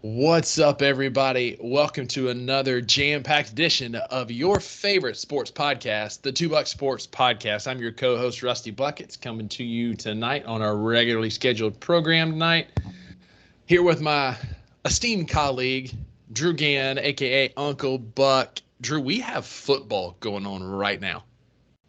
What's up, everybody? Welcome to another jam-packed edition of your favorite sports podcast, the Two Buck Sports Podcast. I'm your co-host, Rusty Buckets, coming to you tonight on our regularly scheduled program tonight. Here with my esteemed colleague, Drew Gann, a.k.a. Uncle Buck. Drew, we have football going on right now.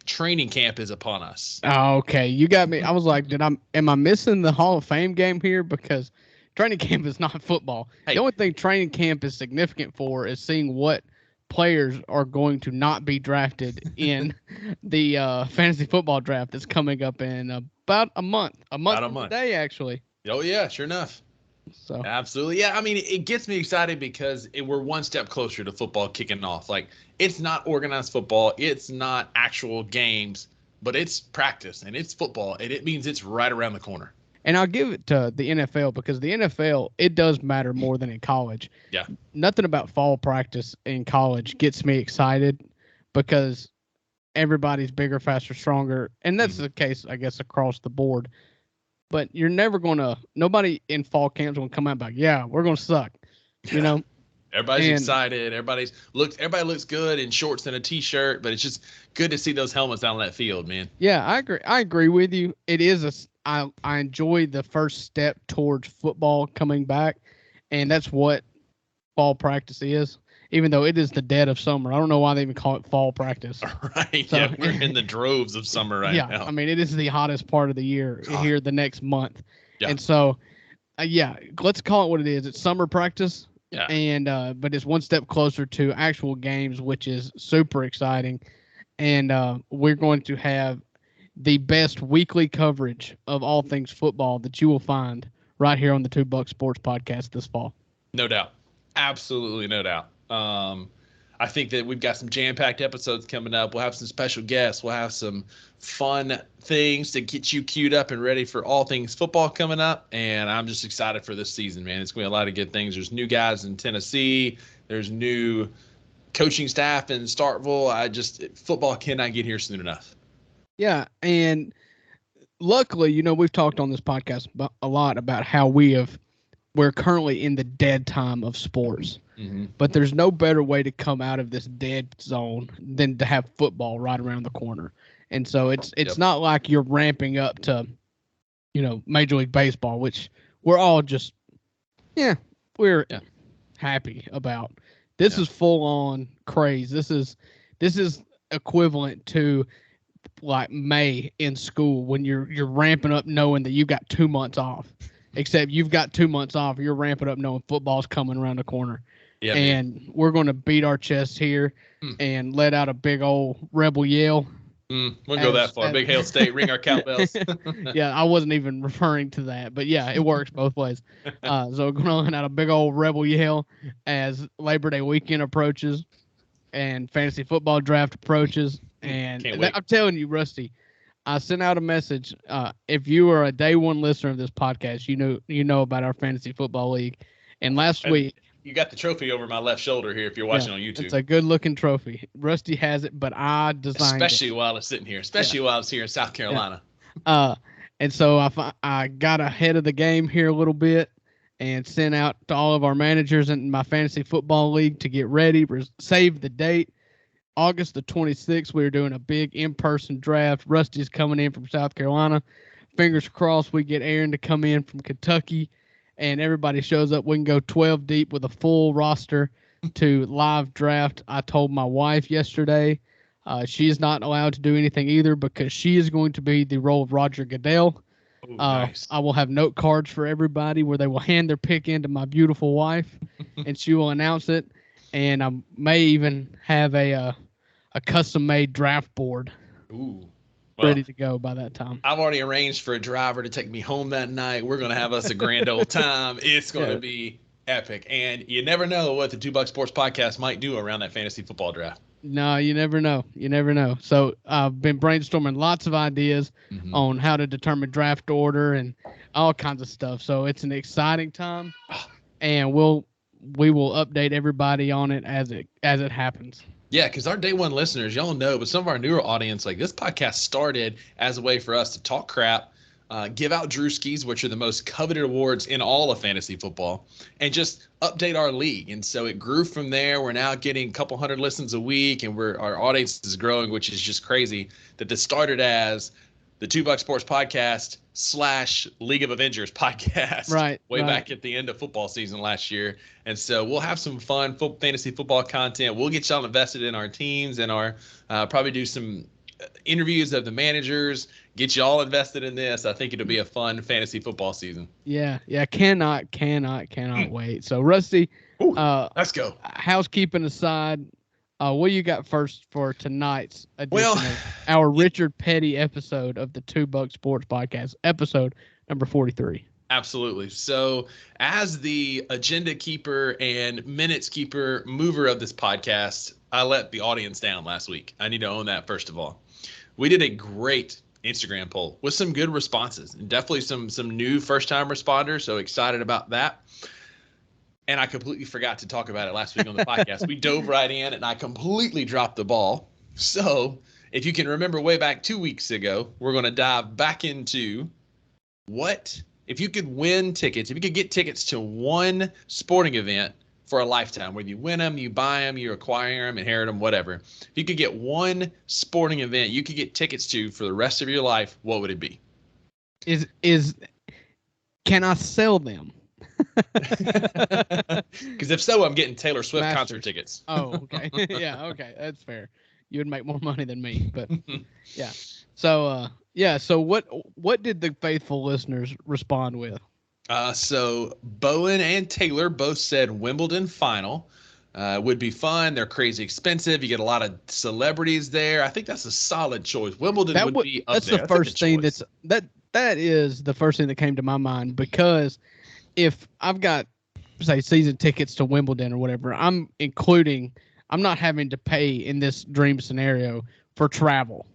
Training camp is upon us. Oh, okay. You got me. I was like, am I missing the Hall of Fame game here? Because training camp is not football. Hey. The only thing training camp is significant for is seeing what players are going to not be drafted in the fantasy football draft that's coming up in about a month. A month today, actually. Oh, yeah, sure enough. So absolutely. Yeah, I mean, it gets me excited because we're one step closer to football kicking off. Like, it's not organized football. It's not actual games, but it's practice and it's football. And it means it's right around the corner. And I'll give it to the NFL because the NFL, it does matter more than in college. Yeah. Nothing about fall practice in college gets me excited because everybody's bigger, faster, stronger. And that's the case, I guess, across the board. But you're never going to – nobody in fall camp's going to come out and be like, yeah, we're going to suck, you know? Everybody's excited. Everybody looks good in shorts and a T-shirt, but it's just good to see those helmets down on that field, man. Yeah, I agree with you. It is I enjoy the first step towards football coming back, and that's what fall practice is, even though it is the dead of summer. I don't know why they even call it fall practice. Right, so, yeah, we're in the droves of summer right now. Yeah, I mean, it is the hottest part of the year here the next month. Yeah. And so, let's call it what it is. It's summer practice. Yeah. And but it's one step closer to actual games, which is super exciting. And we're going to have the best weekly coverage of all things football that you will find right here on the Two Buck Sports Podcast this fall. No doubt. Absolutely no doubt. I think that we've got some jam-packed episodes coming up. We'll have some special guests. We'll have some fun things to get you queued up and ready for all things football coming up. And I'm just excited for this season, man. It's going to be a lot of good things. There's new guys in Tennessee. There's new coaching staff in Starkville. Football cannot get here soon enough. Yeah, and luckily, we've talked on this podcast a lot about how we're currently in the dead time of sports. Mm-hmm. But there's no better way to come out of this dead zone than to have football right around the corner. And so it's not like you're ramping up to, Major League Baseball, which we're all just, we're happy about. This is full on craze. This is equivalent to like May in school when you're ramping up knowing that you got 2 months off. Except you've got 2 months off. You're ramping up knowing football's coming around the corner. Yeah, and we're going to beat our chests here and let out a big old rebel yell. We'll go that far. Big Hail State, ring our cowbells. Yeah, I wasn't even referring to that. But, yeah, it works both ways. So we're going to let out a big old rebel yell as Labor Day weekend approaches and fantasy football draft approaches. And I'm telling you, Rusty, I sent out a message. If you are a day one listener of this podcast, you know about our fantasy football league. And last week, you got the trophy over my left shoulder here if you're watching on YouTube. It's a good looking trophy. Rusty has it, but I designed it. While it's sitting here, while it's here in South Carolina. Yeah. And so I got ahead of the game here a little bit and sent out to all of our managers in my fantasy football league to get ready, save the date. August the 26th, we're doing a big in-person draft. Rusty's coming in from South Carolina. Fingers crossed we get Aaron to come in from Kentucky, and everybody shows up. We can go 12 deep with a full roster to live draft. I told my wife yesterday she is not allowed to do anything either because she is going to be the role of Roger Goodell. Ooh, nice. I will have note cards for everybody where they will hand their pick in to my beautiful wife, and she will announce it. And I may even have a custom-made draft board ready to go by that time. I've already arranged for a driver to take me home that night. We're going to have us a grand old time. It's going to be epic. And you never know what the Two Buck Sports Podcast might do around that fantasy football draft. No, you never know. You never know. So I've been brainstorming lots of ideas on how to determine draft order and all kinds of stuff. So it's an exciting time, and we will update everybody on it as it happens. Yeah, because our day one listeners, y'all know, but some of our newer audience, like this podcast started as a way for us to talk crap give out Drewskis, which are the most coveted awards in all of fantasy football, and just update our league. And so it grew from there. We're now getting a couple hundred listens a week, and our audience is growing, which is just crazy. That this started as the Two Buck Sports Podcast / League of Avengers podcast, right? Way back at the end of football season last year. And so we'll have some fun fantasy football content. We'll get y'all invested in our teams and our probably do some interviews of the managers, get you all invested in this. I think it'll be a fun fantasy football season. Yeah. Cannot wait. So Rusty, let's go. Housekeeping aside, what do you got first for tonight's edition of our Richard Petty episode of the Two Buck Sports Podcast, episode number 43? Absolutely. So as the agenda keeper and minutes keeper mover of this podcast, I let the audience down last week. I need to own that first of all. We did a great Instagram poll with some good responses and definitely some new first-time responders. So excited about that. And I completely forgot to talk about it last week on the podcast. We dove right in and I completely dropped the ball. So if you can remember way back 2 weeks ago, we're going to dive back into if you could win tickets, if you could get tickets to one sporting event for a lifetime, whether you win them, you buy them, you acquire them, inherit them, whatever. If you could get one sporting event you could get tickets to for the rest of your life, what would it be? Can I sell them? Because if so, I'm getting Taylor Swift concert tickets. Oh, okay. Yeah, okay. That's fair. You would make more money than me, but yeah. So, so what did the faithful listeners respond with? So Bowen and Taylor both said Wimbledon final would be fun. They're crazy expensive. You get a lot of celebrities there. I think that's a solid choice. Wimbledon would be up that's there. The first thing that is the first thing that came to my mind, because if I've got, say, season tickets to Wimbledon or whatever, I'm not having to pay in this dream scenario for travel.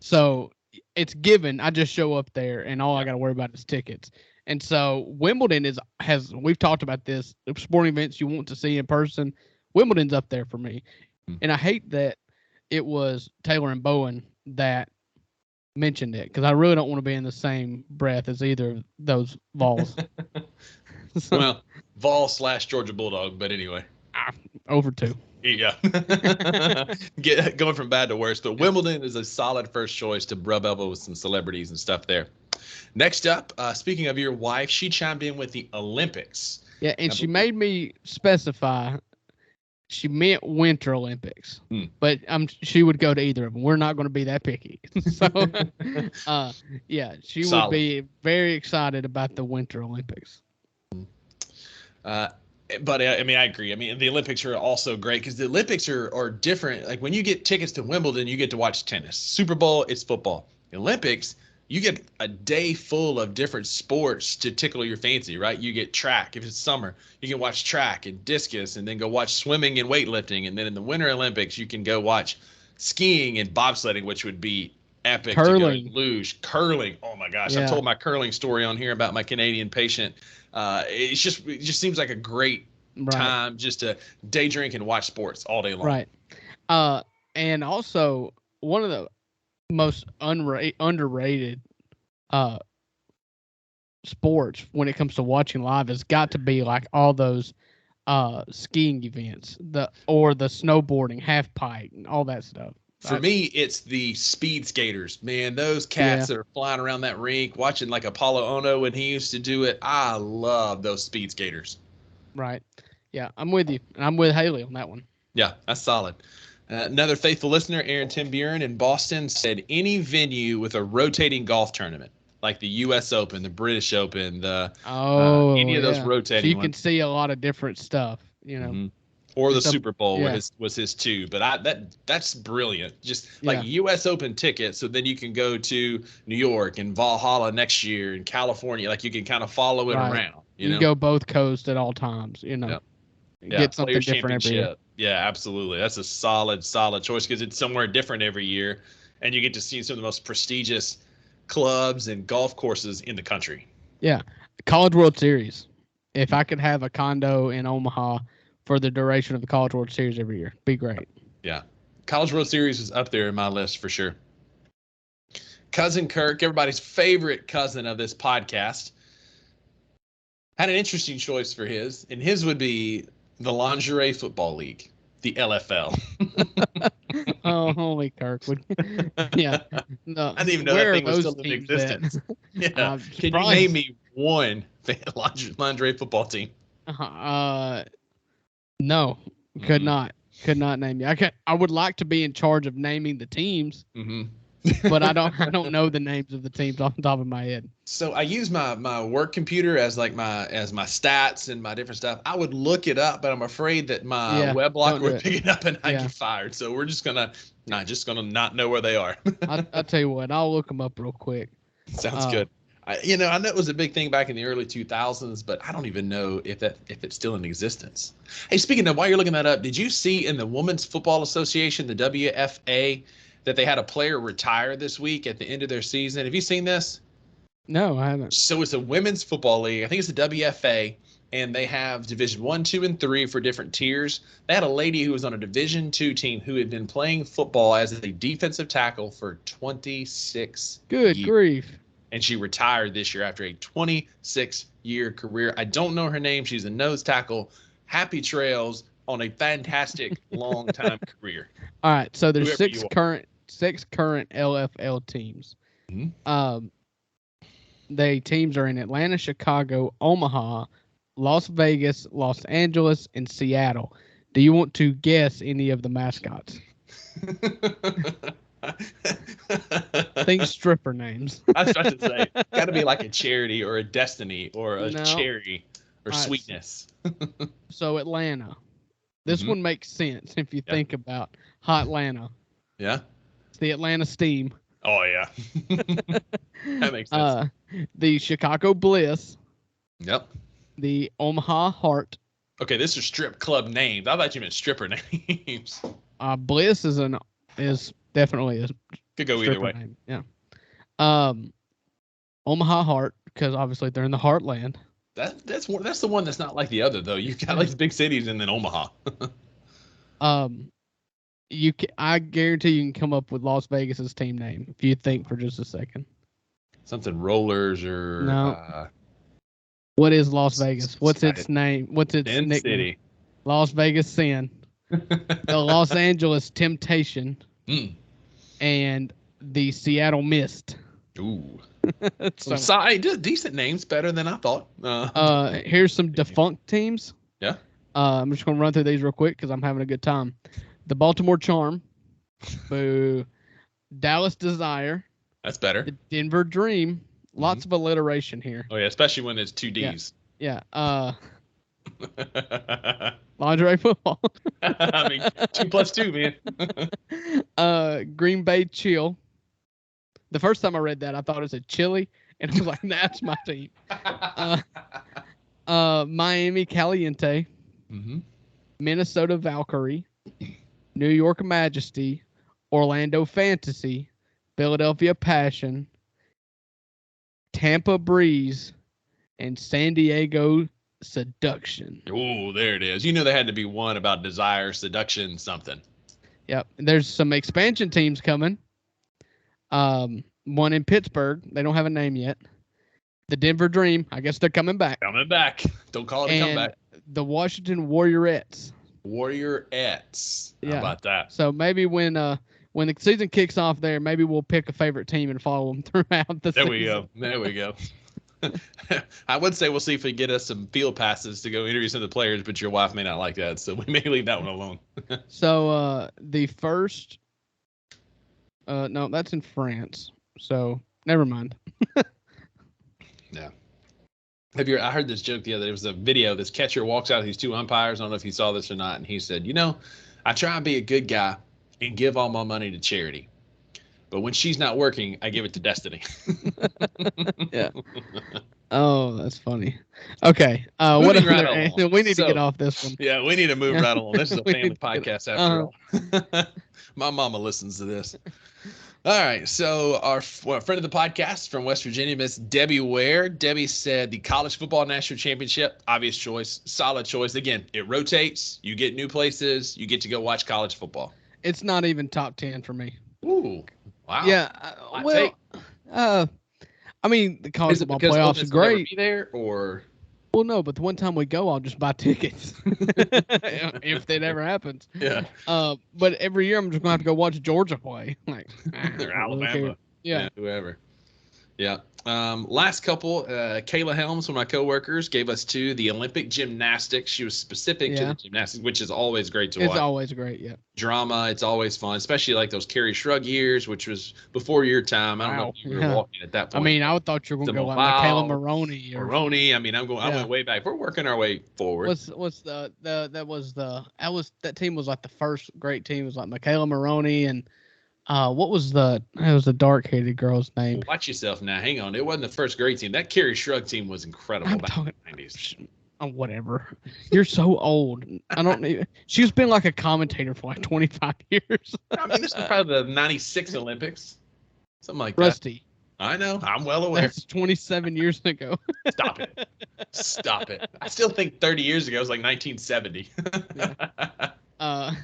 So it's given. I just show up there and all I got to worry about is tickets. And so Wimbledon we've talked about this, sporting events you want to see in person. Wimbledon's up there for me. And I hate that it was Taylor and Bowen that mentioned it, because I really don't want to be in the same breath as either of those Vols. Well, Vol / Georgia Bulldog, but anyway. Over 2. Yeah. Going from bad to worse. But Wimbledon is a solid first choice to rub elbow with some celebrities and stuff there. Next up, speaking of your wife, she chimed in with the Olympics. Yeah, and she made me specify she meant Winter Olympics, but she would go to either of them. We're not going to be that picky. So, she would be very excited about the Winter Olympics. But I mean, I agree. I mean, the Olympics are also great because the Olympics are different. Like when you get tickets to Wimbledon, you get to watch tennis. Super Bowl, it's football. The Olympics, you get a day full of different sports to tickle your fancy, right? You get track. If it's summer, you can watch track and discus and then go watch swimming and weightlifting. And then in the Winter Olympics, you can go watch skiing and bobsledding, which would be epic. Curling. To go luge. Curling. Oh, my gosh. Yeah. I've told my curling story on here about my Canadian patient. It just seems like a great time just to day drink and watch sports all day long. Right. And also, one of the most underrated sports when it comes to watching live has got to be like all those skiing events, or the snowboarding, half pipe, and all that stuff. For me, it's the speed skaters, man. Those cats that are flying around that rink, watching like Apollo Ono when he used to do it. I love those speed skaters. Right. Yeah, I'm with you. And I'm with Haley on that one. Yeah, that's solid. Another faithful listener, Aaron Tim Buren in Boston, said any venue with a rotating golf tournament, like the U.S. Open, the British Open, any of those rotating so you ones. can see a lot of different stuff, you know. Mm-hmm. Or the Super Bowl was his too. But that's brilliant. Just like U.S. Open tickets, so then you can go to New York and Valhalla next year in California. Like you can kind of follow it around. You know? Go both coasts at all times, you know. Yep. Get something different every year. Yeah, absolutely. That's a solid choice because it's somewhere different every year. And you get to see some of the most prestigious clubs and golf courses in the country. Yeah. College World Series. If I could have a condo in Omaha for the duration of the College World Series every year, be great. Yeah. College World Series is up there in my list for sure. Cousin Kirk, everybody's favorite cousin of this podcast, had an interesting choice for his, and his would be the Lingerie Football League, the LFL. Oh, holy Kirkwood. Yeah. No, I didn't even know that thing was still in existence. Yeah. Can you name me one lingerie football team? No, could not name you. I would like to be in charge of naming the teams, but I don't know the names of the teams off the top of my head. So I use my work computer as my stats and my different stuff. I would look it up, but I'm afraid that my web blocker would pick it up and I'd get fired. So we're just gonna not know where they are. I'll tell you what, I'll look them up real quick. Sounds good. I know it was a big thing back in the early 2000s, but I don't even know if it's still in existence. Hey, speaking of, while you're looking that up, did you see in the Women's Football Association, the WFA, that they had a player retire this week at the end of their season? Have you seen this? No, I haven't. So it's a women's football league. I think it's the WFA, and they have Division 1, 2, and 3 for different tiers. They had a lady who was on a Division 2 team who had been playing football as a defensive tackle for 26 years. Good grief. And she retired this year after a 26-year career. I don't know her name. She's a nose tackle. Happy trails on a fantastic long-time career. All right, so there's six current LFL teams. Mm-hmm. The teams are in Atlanta, Chicago, Omaha, Las Vegas, Los Angeles, and Seattle. Do you want to guess any of the mascots? Think stripper names. I was about to say, got to be like a Charity or a Destiny or a Cherry or Sweetness. So Atlanta. This one makes sense if you think about Hot Atlanta. Yeah. It's the Atlanta Steam. Oh, yeah. That makes sense. The Chicago Bliss. Yep. The Omaha Heart. Okay, this is strip club names. I thought you meant stripper names. Bliss is definitely a could go either way. Name. Yeah. Omaha Heart, because obviously they're in the heartland. That's the one that's not like the other though. You've got like the big cities and then Omaha. I guarantee you can come up with Las Vegas's team name if you think for just a second. Something Rollers or no. What is Las Vegas? What's its name? What's its nickname? City. Las Vegas Sin. The Los Angeles Temptation. And the Seattle Mist. Ooh. Sorry, decent names, better than I thought. Here's some defunct teams. Yeah. I'm just gonna run through these real quick because I'm having a good time. The Baltimore Charm. Boo. Dallas Desire. That's better. The Denver Dream. Lots of alliteration here. Oh yeah, especially when it's 2 Ds. Yeah. Lingerie football. I mean, 2 plus 2, man. Green Bay Chill. The first time I read that, I thought it was a chili, and I was like, "That's my team." Miami Caliente. Minnesota Valkyrie. New York Majesty. Orlando Fantasy. Philadelphia Passion. Tampa Breeze. And San Diego Seduction. Oh, there it is. You know there had to be one about desire, seduction, something. Yep. There's some expansion teams coming. One in Pittsburgh. They don't have a name yet. The Denver Dream. I guess they're coming back. Coming back. Don't call it a comeback. The Washington Warriorettes. Warriorettes. Yeah. How about that? So maybe when the season kicks off there, maybe we'll pick a favorite team and follow them throughout the season. There we go. I would say we'll see if we get us some field passes to go interview some of the players, but your wife may not like that, so we may leave that one alone. So the first, no, that's in France. So never mind. Yeah. I heard this joke the other day. It was a video. This catcher walks out. These 2 umpires. I don't know if you saw this or not. And he said, I try and be a good guy and give all my money to charity. But when she's not working, I give it to Destiny. Yeah. Oh, that's funny. Okay. What right we need to get off this one. Yeah, we need to move right along. This is a family podcast after all. My mama listens to this. All right. So our friend of the podcast from West Virginia, Miss Debbie Ware. Debbie said the college football national championship, obvious choice, solid choice. Again, it rotates. You get new places. You get to go watch college football. It's not even top 10 for me. Ooh. Wow. Yeah. I mean, the college Is it football because Ole playoffs Miss are will never great. be there, or Well, no, but the one time we go, I'll just buy tickets if that ever happens. yeah, But every year I'm just gonna have to go watch Georgia play. Like, or I don't really Alabama? care. Yeah. Whoever. Yeah. Last couple, Kayla Helms, one of my coworkers, gave us two. The Olympic gymnastics. She was specific to Yeah. the gymnastics, which is always great to It's watch. always great. Yeah. Drama, it's always fun, especially like those Carrie Shrug years, which was before your time. I don't know Wow. if you were Yeah. walking at that I point. mean, I thought you were gonna go like Wow, Michaela Maroney or Maroney. I mean, I Yeah. went way back. We're working our way forward. what's that team was like the first great team. It was like Michaela Maroney and what was it was the dark headed girl's name? Well, watch yourself now. Hang on. It wasn't the first great team. That Carrie Shrug team was incredible I'm back talking in the 90s. whatever. You're so old. I don't need. She's been like a commentator for like 25 years. I mean, this was probably the 96 Olympics. Something like that. Rusty. I know. I'm well aware. That's 27 years ago. Stop it. Stop it. I still think 30 years ago was like 1970.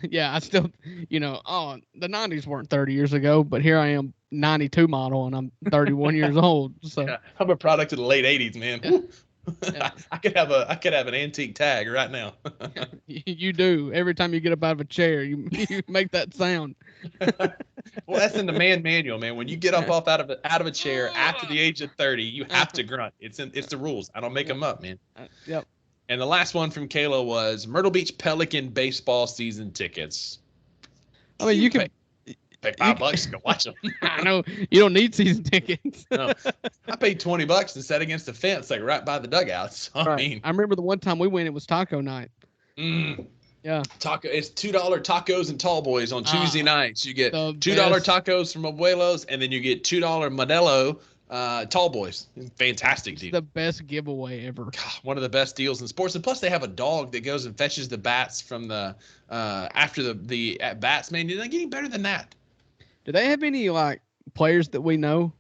Yeah, I still, the 90s weren't 30 years ago, but here I am, 92 model, and I'm 31 years old. So Yeah, I'm a product of the late 80s, man. Yeah. Yeah. I could have an antique tag right now. You do. Every time you get up out of a chair, you make that sound. Well, that's in the man manual, man. When you get up out of a chair after the age of 30, you have to grunt. It's the rules. I don't make them up, man. Yep. And the last one from Kayla was Myrtle Beach Pelican baseball season tickets. I mean, you can pay $5 to go watch them. I know you don't need season tickets. No, I paid $20 and sat against the fence, like right by the dugouts. I mean, I remember the one time we went, it was taco night. Yeah. Taco. It's $2 tacos and tall boys on Tuesday nights. You get $2 best. tacos from Abuelos, and then you get $2 Modelo tall boys. Fantastic deal. The best giveaway ever. God, one of the best deals in sports, and plus they have a dog that goes and fetches the bats from the after the at bats. Man, you're not getting better than that. Do they have any like players that we know?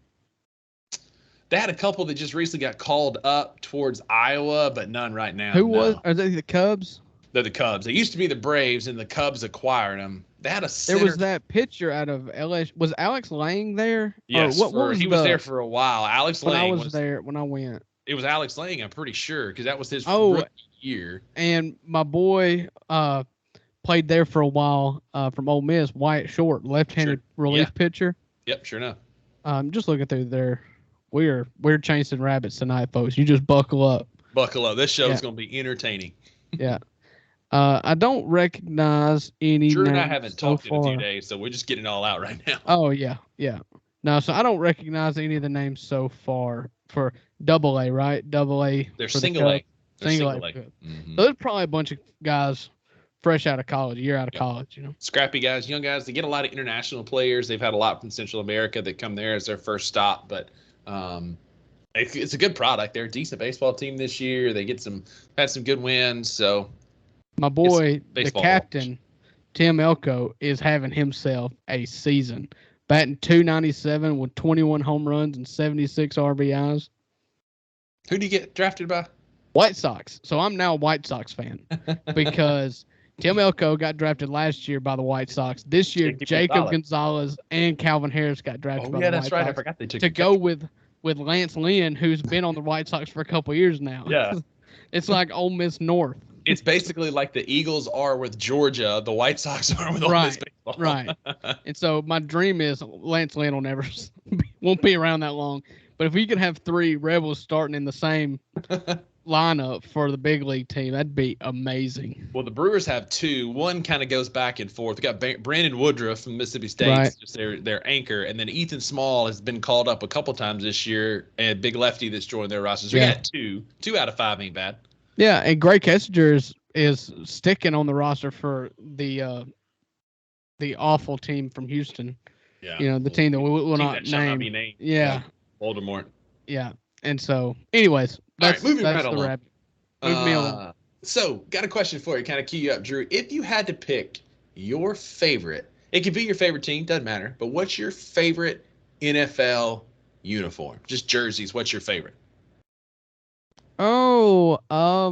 They had a couple that just recently got called up towards Iowa, but none right now. Are they the Cubs? They're the Cubs. They used to be the Braves, and the Cubs acquired them. They had a center. There was that pitcher out of LSU. Was Alex Lang there? Yes, what was he was there for a while. Alex Lang was there when I went. It was Alex Lang, I'm pretty sure, because that was his rookie year. And my boy played there for a while from Ole Miss, Wyatt Short, left-handed relief pitcher. Yep, sure enough. Just looking through there. We're chasing rabbits tonight, folks. You just buckle up. Buckle up. This show is going to be entertaining. Yeah. I don't recognize any. Drew and I haven't talked in a few days, so we're just getting it all out right now. Oh, yeah. Yeah. No, so I don't recognize any of the names so far for AA, right? AA. They're single A. Single A. Mm-hmm. So there's probably a bunch of guys fresh out of college, a year out of college, Scrappy guys, young guys. They get a lot of international players. They've had a lot from Central America that come there as their first stop, but it's a good product. They're a decent baseball team this year. They had some good wins. So my boy, the captain, Tim Elko, is having himself a season. Batting .297 with 21 home runs and 76 RBIs. Who do you get drafted by? White Sox. So I'm now a White Sox fan because Tim Elko got drafted last year by the White Sox. This year, Jacob Gonzalez and Calvin Harris got drafted by the White Sox. Right. I forgot they took to go with Lance Lynn, who's been on the White Sox for a couple of years now. Yeah. It's like Ole Miss North. It's basically like the Eagles are with Georgia, the White Sox are with Ole Miss baseball. Right. And so my dream is Lance Lynn won't be around that long. But if we could have 3 Rebels starting in the same lineup for the big league team, that'd be amazing. Well, the Brewers have 2. One kind of goes back and forth. We got Brandon Woodruff from Mississippi State, just their anchor, and then Ethan Small has been called up a couple times this year, and big lefty that's joined their roster. So we got 2. 2 out of 5 ain't bad. Yeah, and Gray Kessinger is sticking on the roster for the awful team from Houston. Yeah, the team that we will not name. Yeah, Voldemort. Yeah, and so, anyways, that's moving right the along. rabbit. Move me along. So, got a question for you, kind of key you up, Drew. If you had to pick your favorite, it could be your favorite team, doesn't matter. But what's your favorite NFL uniform? Just jerseys. What's your favorite? Oh,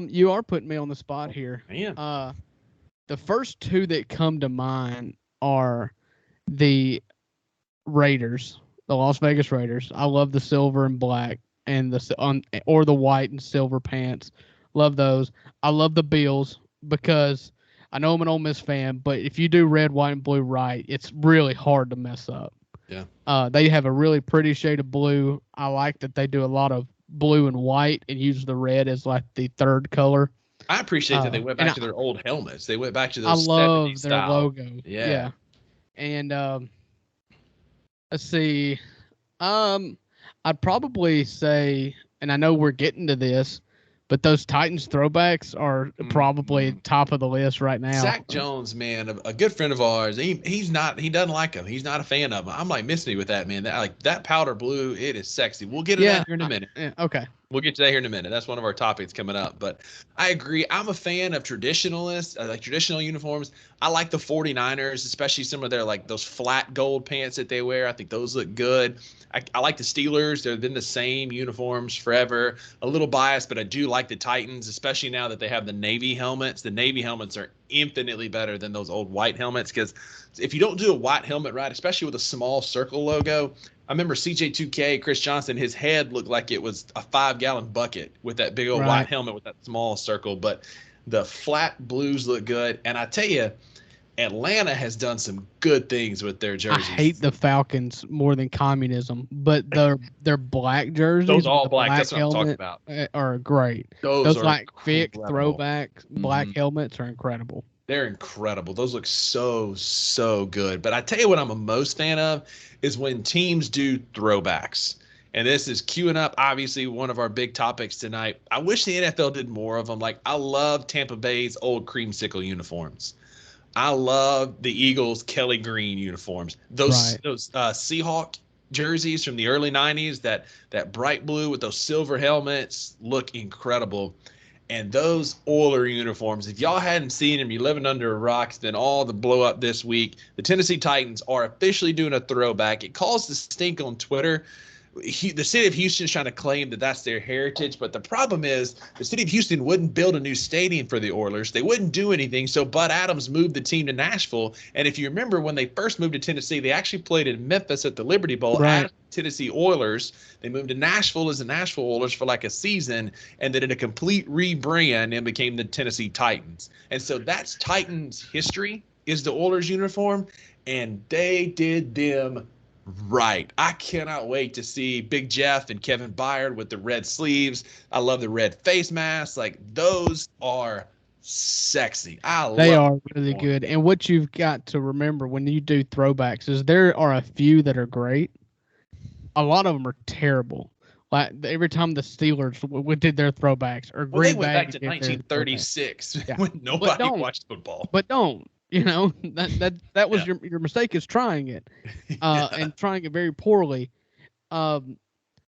you are putting me on the spot here. Yeah. The first 2 that come to mind are the Raiders, The Las Vegas Raiders. I love the silver and black and or the white and silver pants. Love those. I love the Bills because I know I'm an Ole Miss fan, but if you do red, white, and blue right, it's really hard to mess up. Yeah. They have a really pretty shade of blue. I like that they do a lot of blue and white and use the red as like the third color. I appreciate that they went back to their old helmets. They went back to those. I love 70s their style. logo. Yeah. And let's see. I'd probably say, and I know we're getting to this, but those Titans throwbacks are probably top of the list right now. Zach Jones, man, a good friend of ours. He doesn't like them. He's not a fan of them. I'm like, miss me with that, man. That powder blue, it is sexy. We'll get to that here in a minute. Okay. We'll get to that here in a minute. That's one of our topics coming up. But I agree. I'm a fan of traditionalists, like traditional uniforms. I like the 49ers, especially some of their like those flat gold pants that they wear. I think those look good. I like the Steelers. They've been the same uniforms forever. A little biased, but I do like the Titans, especially now that they have the Navy helmets. The Navy helmets are infinitely better than those old white helmets because if you don't do a white helmet right, especially with a small circle logo, I remember CJ2K, Chris Johnson, his head looked like it was a 5-gallon bucket with that big old white helmet with that small circle. But the flat blues look good. And I tell you, Atlanta has done some good things with their jerseys. I hate the Falcons more than communism, but their black jerseys, those all black, that's what I'm talking about, are great. Those like thick throwback black helmets are incredible. They're incredible. Those look so good. But I tell you what I'm a most fan of is when teams do throwbacks. And this is queuing up, obviously, one of our big topics tonight. I wish the NFL did more of them. Like, I love Tampa Bay's old creamsicle uniforms. I love the Eagles' Kelly Green uniforms. Those Seahawk jerseys from the early 90s, that bright blue with those silver helmets look incredible. And those Oiler uniforms, if y'all hadn't seen them, you're living under a rock. It's been all the blow up this week. The Tennessee Titans are officially doing a throwback. It caused the stink on Twitter. The city of Houston is trying to claim that that's their heritage, but the problem is the city of Houston wouldn't build a new stadium for the Oilers. They wouldn't do anything, so Bud Adams moved the team to Nashville. And if you remember, when they first moved to Tennessee, they actually played in Memphis at the Liberty Bowl as Tennessee Oilers. They moved to Nashville as the Nashville Oilers for like a season, and then in a complete rebrand and became the Tennessee Titans. And so that's Titans history, is the Oilers uniform, and they did them right. I cannot wait to see Big Jeff and Kevin Byard with the red sleeves. I love the red face masks. Like, those are sexy. They are really good. And what you've got to remember when you do throwbacks is there are a few that are great. A lot of them are terrible. Like every time the Steelers did their throwbacks, or Green Bay, they went back to 1936 when nobody watched football. But don't. You know, that was your mistake, is trying it and trying it very poorly. I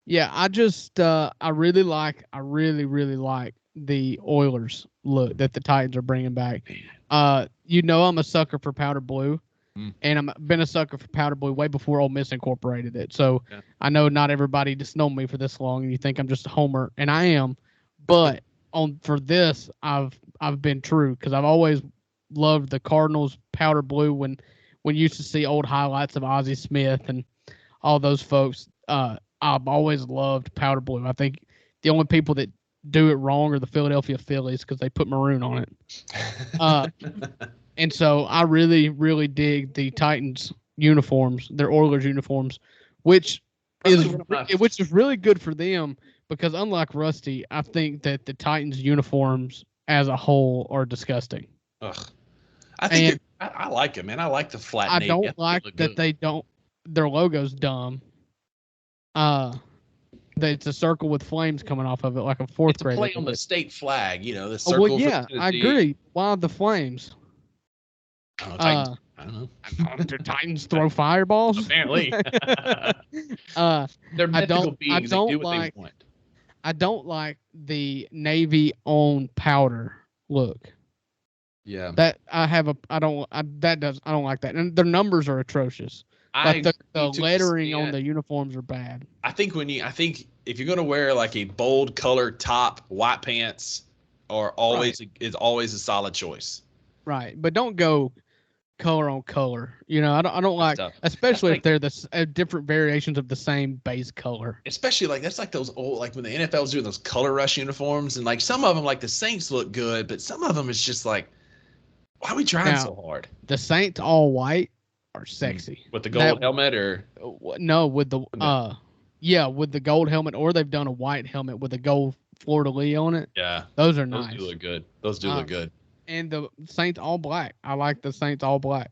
really like the Oilers look that the Titans are bringing back. I'm a sucker for powder blue, and I've been a sucker for powder blue way before Ole Miss incorporated it. So I know not everybody just known me for this long, and you think I'm just a homer, and I am. But for this, I've been true because I've always loved the Cardinals powder blue when you used to see old highlights of Ozzie Smith and all those folks. I've always loved powder blue. I think the only people that do it wrong are the Philadelphia Phillies because they put maroon on it. And so I really, really dig the Titans uniforms, their Oilers uniforms, which is really good for them because unlike Rusty, I think that the Titans uniforms as a whole are disgusting. Ugh. I think I like them, man. I like the flat. I don't like that they don't. Their logo's dumb. It's a circle with flames coming off of it, like a fourth grader. Play on the state flag, the circle. Well, yeah, I agree. Why the flames? I don't know. Do Titans throw fireballs? Apparently. They're mythical beings. They do what they want. I don't like the navy on powder look. Yeah. I don't like that. And their numbers are atrocious. The lettering on the uniforms are bad. I think if you're going to wear like a bold color top, white pants is always a solid choice. Right. But don't go color on color. You know, I don't like, Stuff. especially That's if they're the different variations of the same base color. Especially like that's like those old, like when the NFL's doing those color rush uniforms, and like some of them, like the Saints look good, but some of them it's just like, why are we trying Now, so hard? the Saints all white are sexy. With the gold helmet, or no, with the with the gold helmet, or they've done a white helmet with a gold fleur de lis on it. yeah, Those are those nice. do look good. Those do look good. And the Saints all black. I like the Saints all black.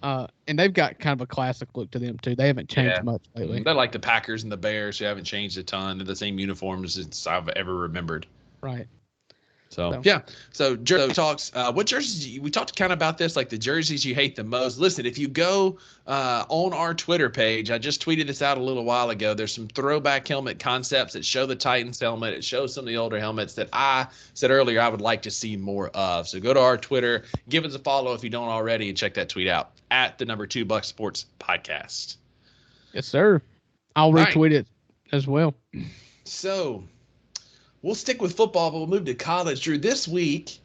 And they've got kind of a classic look to them too. They haven't changed much lately. They're like the Packers and the Bears, who haven't changed a ton. They're the same uniforms since I've ever remembered. Right. So yeah. So jersey talks. What jerseys? We talked kind of about this, like the jerseys you hate the most. Listen, if you go on our Twitter page, I just tweeted this out a little while ago. There's some throwback helmet concepts that show the Titans helmet. It shows some of the older helmets that I said earlier I would like to see more of. So go to our Twitter, give us a follow if you don't already, and check that tweet out at the number 2 Buck Sports Podcast. Yes, sir. I'll retweet it as well. So we'll stick with football, but we'll move to college. Drew, this week,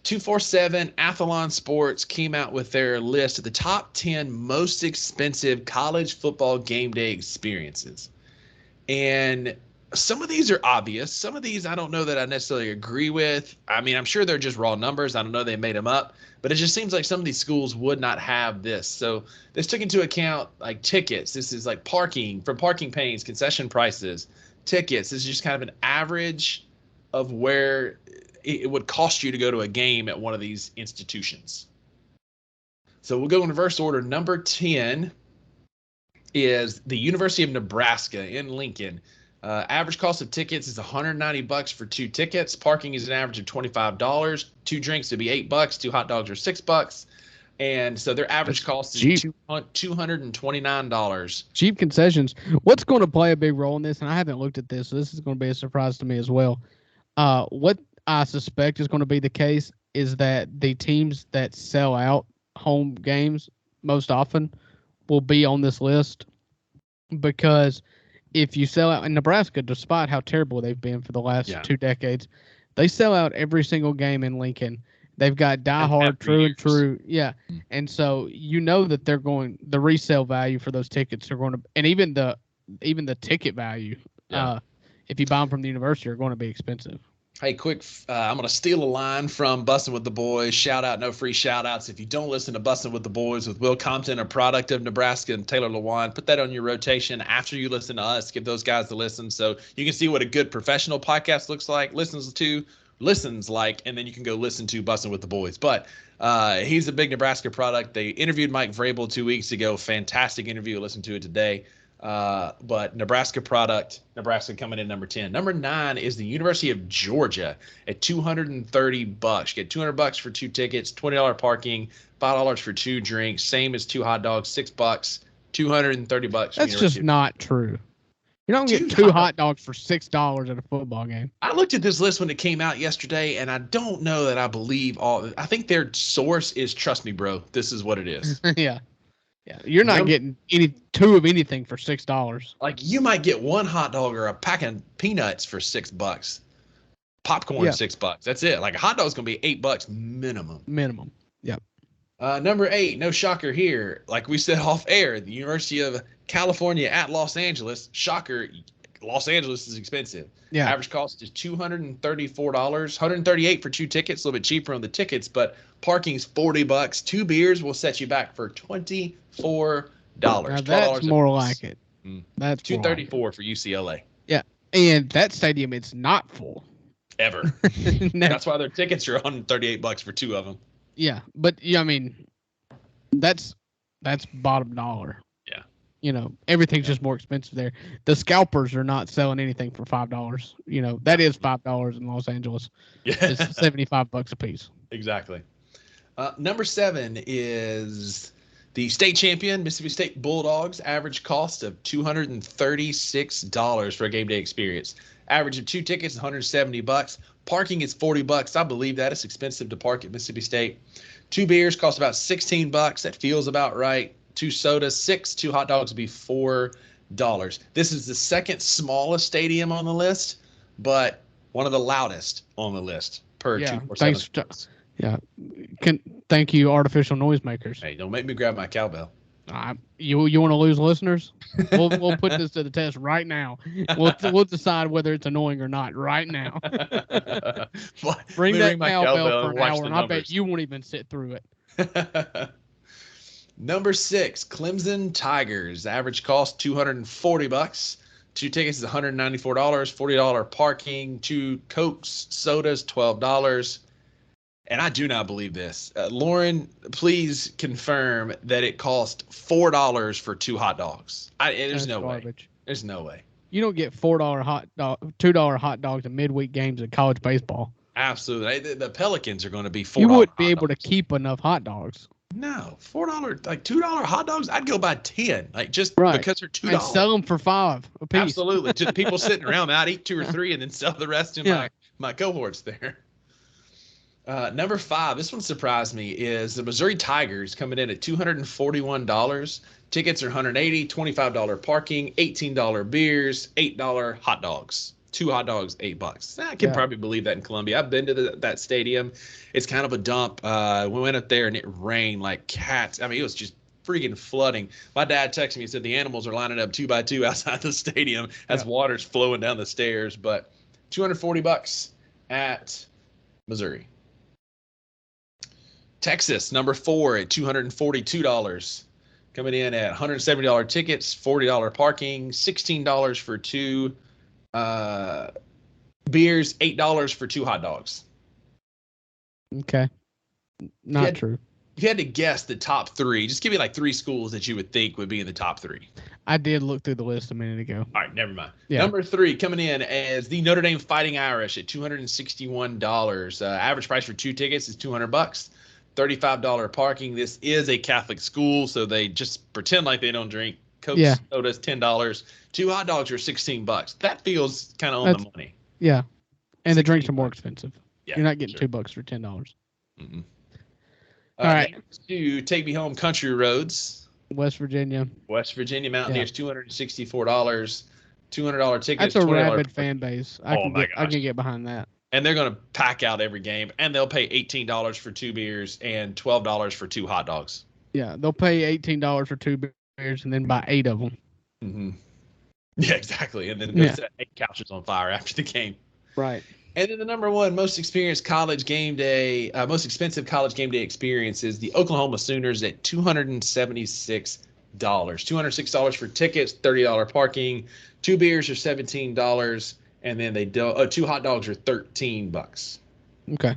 247 Athlon Sports came out with their list of the top 10 most expensive college football game day experiences. And some of these are obvious. Some of these I don't know that I necessarily agree with. I mean, I'm sure they're just raw numbers. I don't know they made them up. But it just seems like some of these schools would not have this. So this took into account like tickets. This is like parking, from parking payments, concession prices, tickets. This is just kind of an average of where it would cost you to go to a game at one of these institutions. So we'll go in reverse order. Number 10 is the University of Nebraska in Lincoln. Average cost of tickets is $190 for 2 tickets. Parking is an average of $25. 2 drinks would be $8. 2 hot dogs are $6. And so their average cost is $229. Cheap concessions. What's going to play a big role in this? And I haven't looked at this, so this is going to be a surprise to me as well. What I suspect is going to be the case is that the teams that sell out home games most often will be on this list, because if you sell out in Nebraska, despite how terrible they've been for the last 2 decades, they sell out every single game in Lincoln. They've got diehard, true and true. Yeah. And so you know that they're going, the resale value for those tickets are going to, and even the ticket value, if you buy them from the university, are going to be expensive. Hey, quick, I'm going to steal a line from Bussin' with the Boys. Shout out, no free shout outs. If you don't listen to Bussin' with the Boys with Will Compton, a product of Nebraska, and Taylor Lewan, put that on your rotation after you listen to us. Give those guys a listen so you can see what a good professional podcast looks like, listens like, and then you can go listen to Bussin' with the Boys. But he's a big Nebraska product. They interviewed Mike Vrabel 2 weeks ago. Fantastic interview. Listen to it today. But Nebraska product, Nebraska coming in number 10. Number 9 is the University of Georgia at $230. You get $200 for 2 tickets, $20 parking, $5 for 2 drinks, same as 2 hot dogs, $6, $230. That's just not true. You don't get 2 hot dogs for $6 at a football game. I looked at this list when it came out yesterday, and I don't know that I believe all. I think their source is, trust me, bro, this is what it is. Yeah. Yeah, you're not getting 2 of anything for $6. Like, you might get 1 hot dog or a pack of peanuts for $6. Popcorn $6. That's it. Like, a hot dog's gonna be $8 minimum. Yep. Number 8, no shocker here. Like we said off air, the University of California at Los Angeles. Shocker, Los Angeles is expensive. Yeah. Average cost is $234, $138 for 2 tickets, a little bit cheaper on the tickets, but parking's $40. 2 beers will set you back for $24. Now that's more like it. That's $234 for UCLA. Yeah, and that stadium, it's not full ever. That's why their tickets are $138 for 2 of them. Yeah, but yeah, I mean, that's bottom dollar. Yeah. You know, everything's just more expensive there. The scalpers are not selling anything for $5. You know, that is $5 in Los Angeles. Yeah. It's $75 a piece. Exactly. Number 7 is the state champion, Mississippi State Bulldogs. Average cost of $236 for a game day experience. Average of 2 tickets, $170. Parking is $40. I believe that. It's expensive to park at Mississippi State. 2 beers cost about $16. That feels about right. 2 sodas, 6. 2 hot dogs would be $4. This is the second smallest stadium on the list, but one of the loudest on the list per 247. Yeah. Thank you, artificial noisemakers. Hey, don't make me grab my cowbell. You want to lose listeners? We'll put this to the test right now. We'll decide whether it's annoying or not right now. Bring that cowbell for an hour, and I bet you won't even sit through it. Number 6, Clemson Tigers. Average cost $240. 2 tickets is $194. $40 parking. 2 Cokes, sodas, $12. And I do not believe this. Lauren, please confirm that it cost $4 for 2 hot dogs. There's no way. There's no way. You don't get $2 hot dogs in midweek games in college baseball. Absolutely. The Pelicans are going to be $4. You wouldn't be able to keep enough hot dogs. No, $4, like $2 hot dogs. I'd go buy 10, like just because they're $2. And sell them for $5 a piece. Absolutely. Just people sitting around. I'd eat 2 or 3 and then sell the rest in my cohorts there. Number 5, this one surprised me, is the Missouri Tigers coming in at $241. Tickets are $180, $25 parking, $18 beers, $8 hot dogs. 2 hot dogs, $8. I can probably believe that in Columbia. I've been to that stadium. It's kind of a dump. We went up there and it rained like cats. I mean, it was just freaking flooding. My dad texted me and said the animals are lining up 2 by 2 outside the stadium as water's flowing down the stairs. But $240 at Missouri. Texas, number 4 at $242. Coming in at $170 tickets, $40 parking, $16 for 2 beers, $8 for 2 hot dogs. Okay. Not true. If you had to guess the top 3, just give me like 3 schools that you would think would be in the top 3. I did look through the list a minute ago. All right, never mind. Yeah. Number 3 coming in as the Notre Dame Fighting Irish at $261. Average price for 2 tickets is $200. $35 parking. This is a Catholic school, so they just pretend like they don't drink. Coke sodas, $10. 2 hot dogs are $16. That feels kind of on the money. Yeah, and the drinks are more expensive. Yeah, you're not getting $2 for $10. Mm-hmm. All right. To Take Me Home, Country Roads. West Virginia Mountaineers, $264. $200 tickets. That's a rabid fan base. I can get behind that. And they're going to pack out every game, and they'll pay $18 for 2 beers and $12 for 2 hot dogs. Yeah, they'll pay $18 for 2 beers and then buy 8 of them. Mm-hmm. Yeah, exactly. And then set 8 couches on fire after the game. Right. And then the number 1 most expensive college game day experience is the Oklahoma Sooners at $276. $206 for tickets, $30 parking, 2 beers are $17. And then 2 hot dogs are $13. Okay,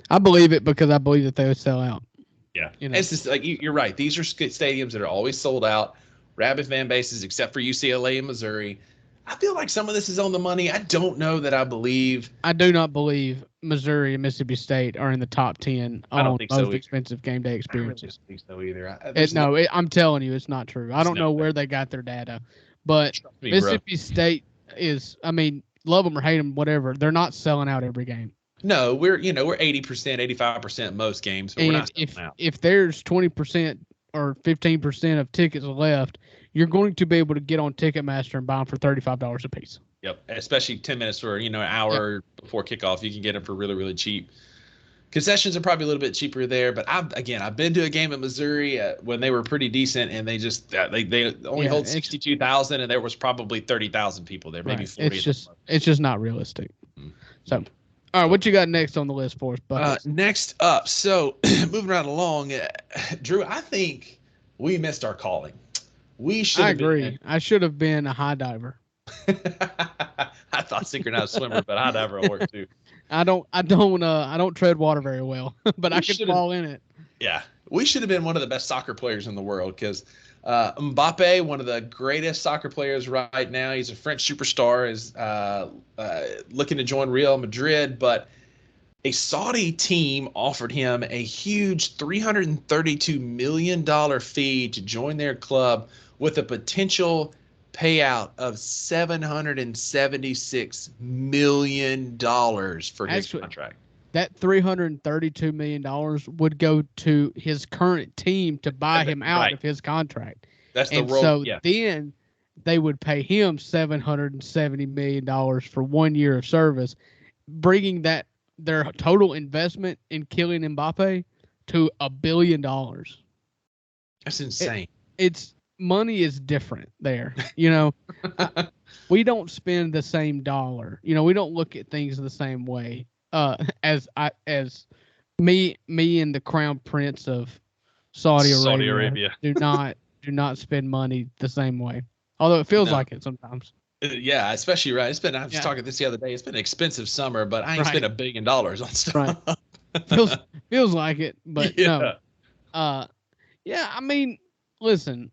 I believe it because I believe that they would sell out. Yeah, it's just like you're right. These are stadiums that are always sold out, rabid fan bases, except for UCLA and Missouri. I feel like some of this is on the money. I don't know that I do not believe Missouri and Mississippi State are in the top 10 on most expensive game day experiences. I don't think so either. I'm telling you, it's not true. I don't know where they got their data, but Mississippi State is. I mean. Love them or hate them, whatever. They're not selling out every game. No, we're 80%, 85% most games. But and we're not selling out. If there's 20% or 15% of tickets left, you're going to be able to get on Ticketmaster and buy them for $35 a piece. Yep, especially 10 minutes or an hour before kickoff, you can get them for really, really cheap. Concessions are probably a little bit cheaper there, but I've been to a game in Missouri when they were pretty decent, and they just they only hold 62,000, and there was probably 30,000 people there, maybe 40. It's just not realistic. Mm-hmm. So, all right, what you got next on the list for us, next up, so moving right along, Drew, I think we missed our calling. I agree. I should have been a high diver. I thought synchronized swimmer, but high diver will work too. I don't tread water very well, but I can fall in it. Yeah, we should have been one of the best soccer players in the world because Mbappe, one of the greatest soccer players right now, he's a French superstar, is looking to join Real Madrid, but a Saudi team offered him a huge $332 million fee to join their club with a potential payout of $776 million for his contract. That $332 million would go to his current team to buy him out of his contract. That's the role. So then they would pay him $770 million for 1 year of service, bringing their total investment in killing Mbappe to $1 billion. That's insane. It's money is different there. We don't spend the same dollar. We don't look at things the same way. As me and the crown prince of Saudi Arabia do not spend money the same way. Although it feels like it sometimes. Yeah, especially right. I was talking this the other day. It's been an expensive summer, but I ain't spent $1 billion on stuff. Right. feels like it, but no. Yeah, I mean, listen,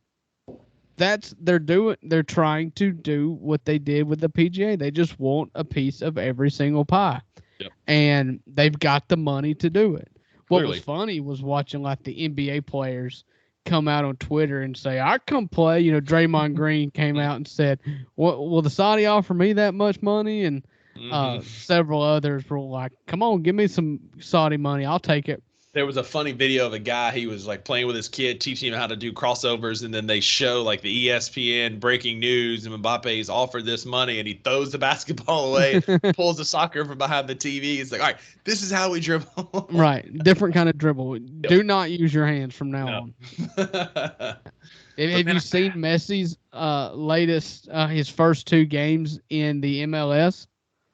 they're trying to do what they did with the PGA. They just want a piece of every single pie. Yep. And they've got the money to do it. What was funny was watching like the NBA players come out on Twitter and say, I come play. Draymond Green came out and said, will the Saudi offer me that much money? And several others were like, come on, give me some Saudi money. I'll take it. There was a funny video of a guy, he was like playing with his kid, teaching him how to do crossovers, and then they show like the ESPN breaking news, and Mbappe's offered this money, and he throws the basketball away, pulls the soccer from behind the TV. He's like, all right, this is how we dribble. Right. Different kind of dribble. Yep. Do not use your hands from now on. Have you seen Messi's latest, his first 2 games in the MLS?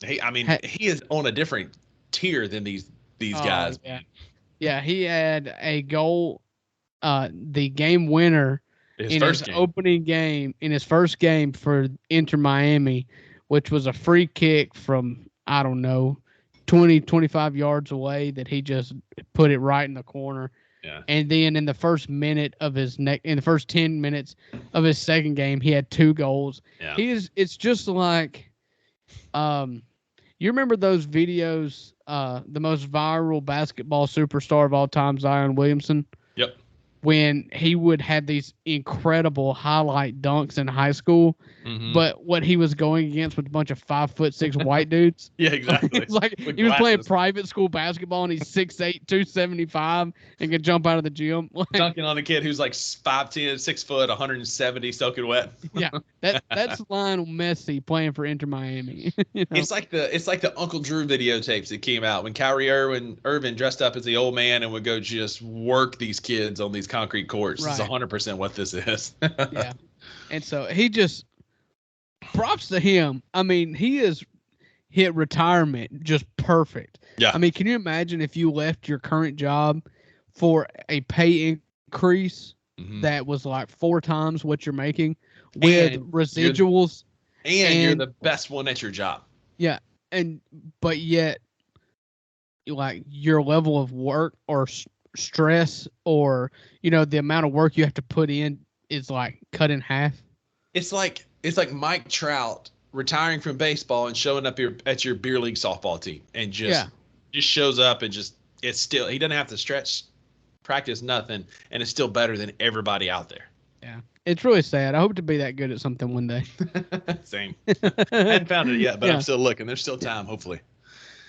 He is on a different tier than these guys. Yeah. Yeah, he had a goal, the game winner in his opening game, in his first game for Inter Miami, which was a free kick from, I don't know, 20, 25 yards away that he just put it right in the corner. Yeah. And then in the first minute of in the first 10 minutes of his second game, he had 2 goals. Yeah. It's just like, you remember those videos, the most viral basketball superstar of all time, Zion Williamson? Yep. When he would have these incredible highlight dunks in high school, but what he was going against was a bunch of 5'6" white dudes. Yeah, exactly. It's like he was playing private school basketball and he's 6'8", 275 and can jump out of the gym. Dunking on a kid who's like 5'10", 6 foot, 170, soaking wet. Yeah, that's Lionel Messi playing for Inter Miami. It's like the Uncle Drew videotapes that came out when Kyrie Irving dressed up as the old man and would go just work these kids on these concrete courts. Right. It's 100% what this is. Yeah. And so he just, props to him. I mean, he has hit retirement just perfect. Yeah. I mean, can you imagine if you left your current job for a pay increase that was like 4 times what you're making with residuals? And you're the best one at your job. Yeah. But yet, like, your level of work or stress or the amount of work you have to put in is like cut in half. It's like Mike Trout retiring from baseball and showing up at your beer league softball team and just shows up and he doesn't have to stretch, practice, nothing, and it's still better than everybody out there. Yeah, it's really sad. I hope to be that good at something one day. Same. I haven't found it yet, but I'm still looking. There's still time, hopefully.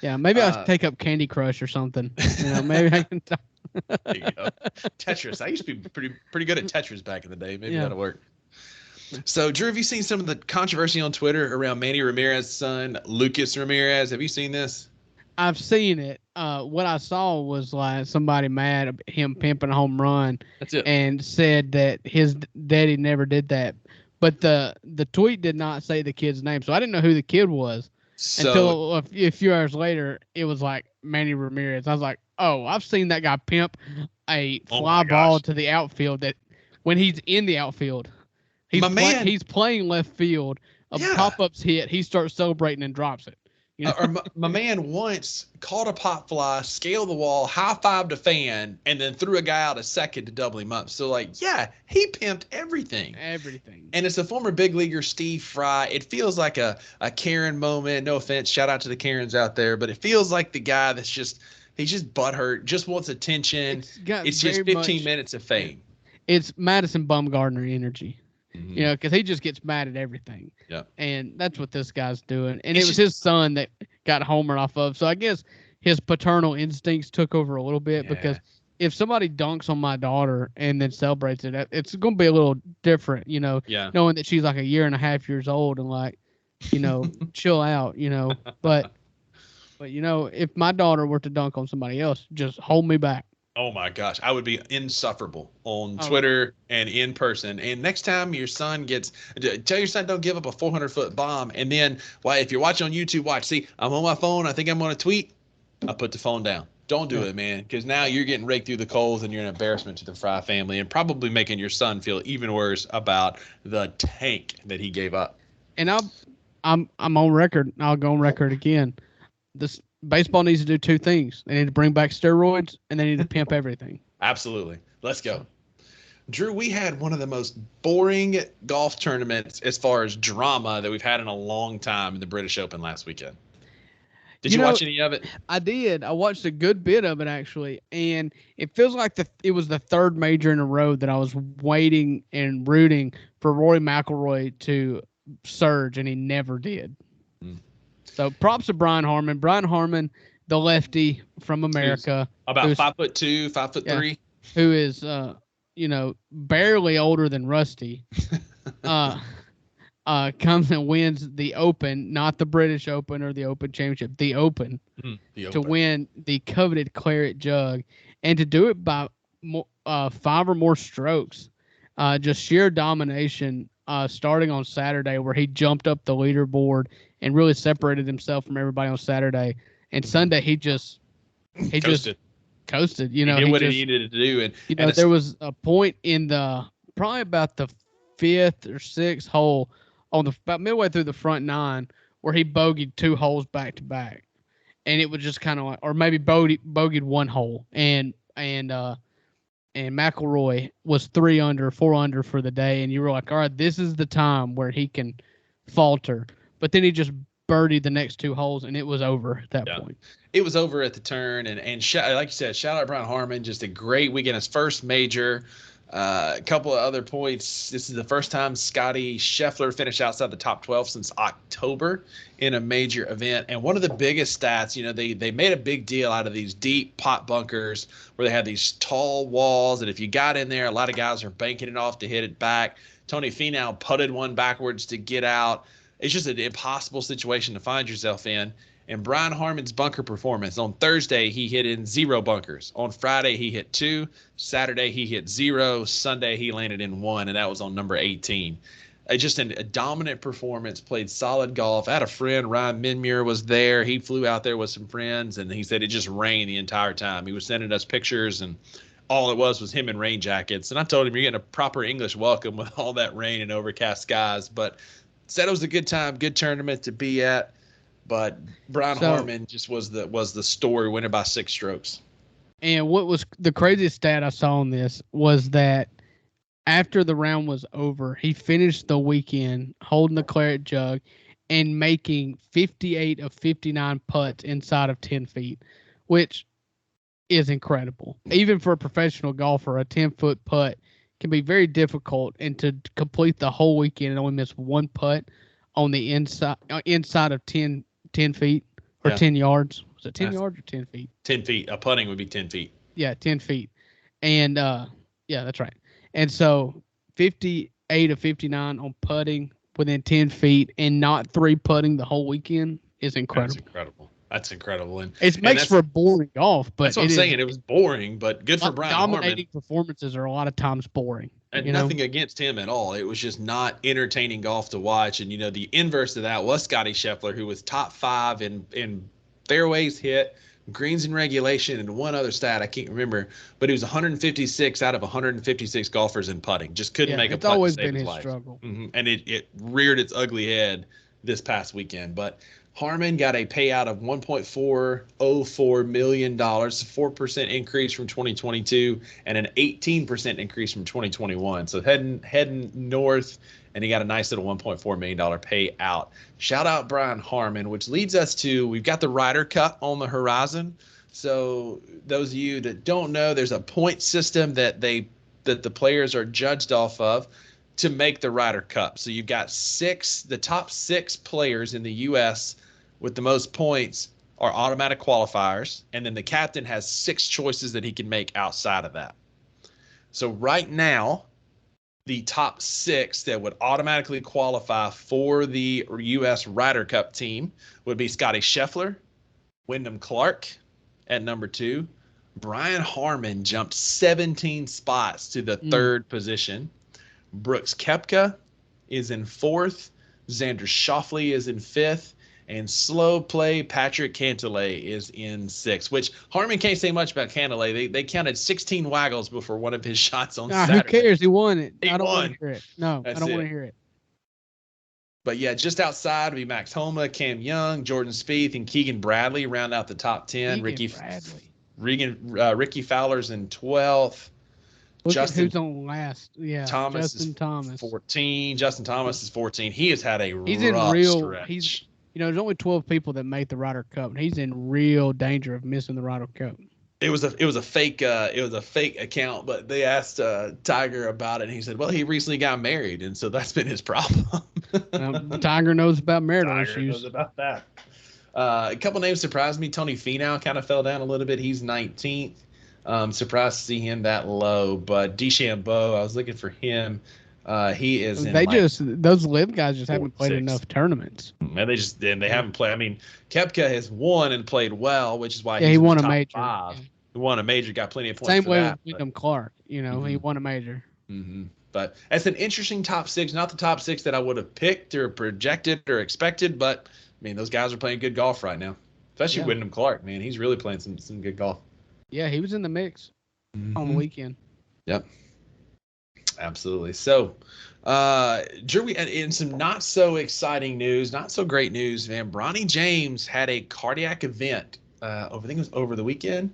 Yeah, maybe I'll take up Candy Crush or something. Maybe I can. There you go. Tetris. I used to be pretty good at Tetris back in the day. Maybe that'll work. So, Drew, have you seen some of the controversy on Twitter around Manny Ramirez's son, Lucas Ramirez? Have you seen this? I've seen it. What I saw was like somebody mad at him pimping a home run. That's it. And said that his daddy never did that. But the tweet did not say the kid's name, so I didn't know who the kid was until a few hours later. It was like Manny Ramirez. I was like, oh, I've seen that guy pimp a fly ball to the outfield. That when he's in the outfield, he's playing left field. Pop-ups hit. He starts celebrating and drops it. My man once caught a pop fly, scaled the wall, high-fived a fan, and then threw a guy out a second to double him up. So, he pimped everything. Everything. And it's a former big leaguer, Steve Fry. It feels like a Karen moment. No offense. Shout out to the Karens out there. But it feels like the guy he's just butthurt, just wants attention. It's just 15 minutes of fame. It's Madison Bumgarner energy. Because he just gets mad at everything. Yeah. And that's what this guy's doing. And it was his son that got homered off of. So I guess his paternal instincts took over a little bit because if somebody dunks on my daughter and then celebrates it, it's going to be a little different, knowing that she's like 1.5 years old and chill out, But if my daughter were to dunk on somebody else, just hold me back. Oh my gosh, I would be insufferable on Oh, Twitter and in person. And next time your son tell your son don't give up a 400-foot bomb. And then, why, if you're watching on YouTube, watch. See, I'm on my phone. I think I'm going to tweet. I put the phone down. Don't do yeah. it, man, because now you're getting raked through the coals and you're an embarrassment to the Fry family and probably making your son feel even worse about the tank that he gave up. And I'm on record. I'll go on record again. This baseball needs to do two things. They need to bring back steroids, and they need to pimp everything. Absolutely. Let's go. So, Drew, we had one of the most boring golf tournaments as far as drama that we've had in a long time in the British Open last weekend. Did you you know, watch any of it? I did. I watched a good bit of it actually, and it feels like it was the third major in a row that I was waiting and rooting for Rory McIlroy to surge, and he never did. Mm. So props to Brian Harman. Brian Harman, the lefty from America, About who's- 5'2", 5'3". who is barely older than Rusty, comes and wins the Open, not the British Open or the Open Championship, the Open, The to Open. win the coveted Claret Jug, and to do it by 5 or more strokes. Just sheer domination. Starting on Saturday, where he jumped up the leaderboard and really separated himself from everybody on Saturday, and Sunday he just coasted. He did what he needed to do, and there was a point in the probably about the 5th or 6th hole on about midway through the front 9 where he bogeyed 2 holes back to back, and it was just kind of like, or maybe bogeyed 1 hole, and McIlroy was 3 under, 4 under for the day, and you were like, all right, this is the time where he can falter, but then he just birdied the next 2 holes, and it was over at that point. It was over at the turn, and like you said, shout out Brian Harman, just a great weekend, his first major. A couple of other points. This is the first time Scotty Scheffler finished outside the top 12 since October in a major event. And one of the biggest stats, they made a big deal out of these deep pot bunkers where they had these tall walls. And if you got in there, a lot of guys are banking it off to hit it back. Tony Finau putted one backwards to get out. It's just an impossible situation to find yourself in. And Brian Harman's bunker performance, on Thursday, he hit in 0 bunkers. On Friday, he hit 2. Saturday, he hit 0. Sunday, he landed in 1, and that was on number 18. Just a dominant performance, played solid golf. I had a friend, Ryan Minmuir, was there. He flew out there with some friends, and he said it just rained the entire time. He was sending us pictures, and all it was him in rain jackets. And I told him, you're getting a proper English welcome with all that rain and overcast skies. But said it was a good time, good tournament to be at. But Brian Harman just was the story, winning by 6 strokes. And what was the craziest stat I saw on this was that after the round was over, he finished the weekend holding the Claret Jug and making 58 of 59 putts inside of 10 feet, which is incredible. Even for a professional golfer, a 10-foot putt can be very difficult, and to complete the whole weekend and only miss 1 putt on the inside of 10 feet or 10 yards. Was it 10 yards or 10 feet? 10 feet. A putting would be 10 feet. Yeah, 10 feet. And, yeah, that's right. And so 58 of 59 on putting within 10 feet and not 3 putting the whole weekend is incredible. That's incredible. And it makes for boring golf, but that's what I'm saying. It was boring, but good for Brian Harman. Dominating performances are a lot of times boring. And nothing against him at all. It was just not entertaining golf to watch. And, the inverse of that was Scotty Scheffler, who was top 5 in fairways hit, greens in regulation, and one other stat I can't remember. But he was 156 out of 156 golfers in putting. Just couldn't make a putt. It's always been his struggle. Mm-hmm. And it reared its ugly head this past weekend. But Harman got a payout of $1.404 million, 4% increase from 2022, and an 18% increase from 2021. So heading north, and he got a nice little $1.4 million payout. Shout out Brian Harman, which leads us to, we've got the Ryder Cup on the horizon. So those of you that don't know, there's a point system that the players are judged off of to make the Ryder Cup. So you've got the top 6 players in the U.S. with the most points are automatic qualifiers, and then the captain has 6 choices that he can make outside of that. So right now, the top 6 that would automatically qualify for the U.S. Ryder Cup team would be Scotty Scheffler, Wyndham Clark at number 2, Brian Harmon jumped 17 spots to the third position. Brooks Koepka is in fourth. Xander Schauffele is in fifth. And slow play Patrick Cantlay is in sixth, which Harmon can't say much about Cantlay. They counted 16 waggles before one of his shots on Saturday. Who cares? He won it. I don't want to hear it. No, I don't want to hear it. But yeah, just outside would be Max Homa, Cam Young, Jordan Spieth, and Keegan Bradley round out the top 10. Ricky Fowler's in 12th. Look Justin, at who's on last. Yeah, Justin Thomas 14. Justin Thomas is 14. He has had a rough stretch. There's only 12 people that make the Ryder Cup, and he's in real danger of missing the Ryder Cup. It was a fake account, but they asked Tiger about it, and he said, "Well, he recently got married, and so that's been his problem." Tiger knows about marital issues. Tiger knows about that. A couple names surprised me. Tony Finau kind of fell down a little bit. He's 19th. Surprised to see him that low, but DeChambeau, I was looking for him. He is. Those live guys just haven't played enough tournaments. And they haven't played. I mean, Koepka has won and played well, which is why he won a top major. 5. He won a major, got plenty of points. Same for way that, with Wyndham Clark. He won a major. Mm-hmm. But it's an interesting top 6. Not the top 6 that I would have picked or projected or expected, but I mean, those guys are playing good golf right now, especially Wyndham Clark. Man, he's really playing some good golf. Yeah, he was in the mix on the weekend. Yep. Absolutely. So, Drew, in some not so exciting news, not so great news, man, Bronny James had a cardiac event. I think it was over the weekend.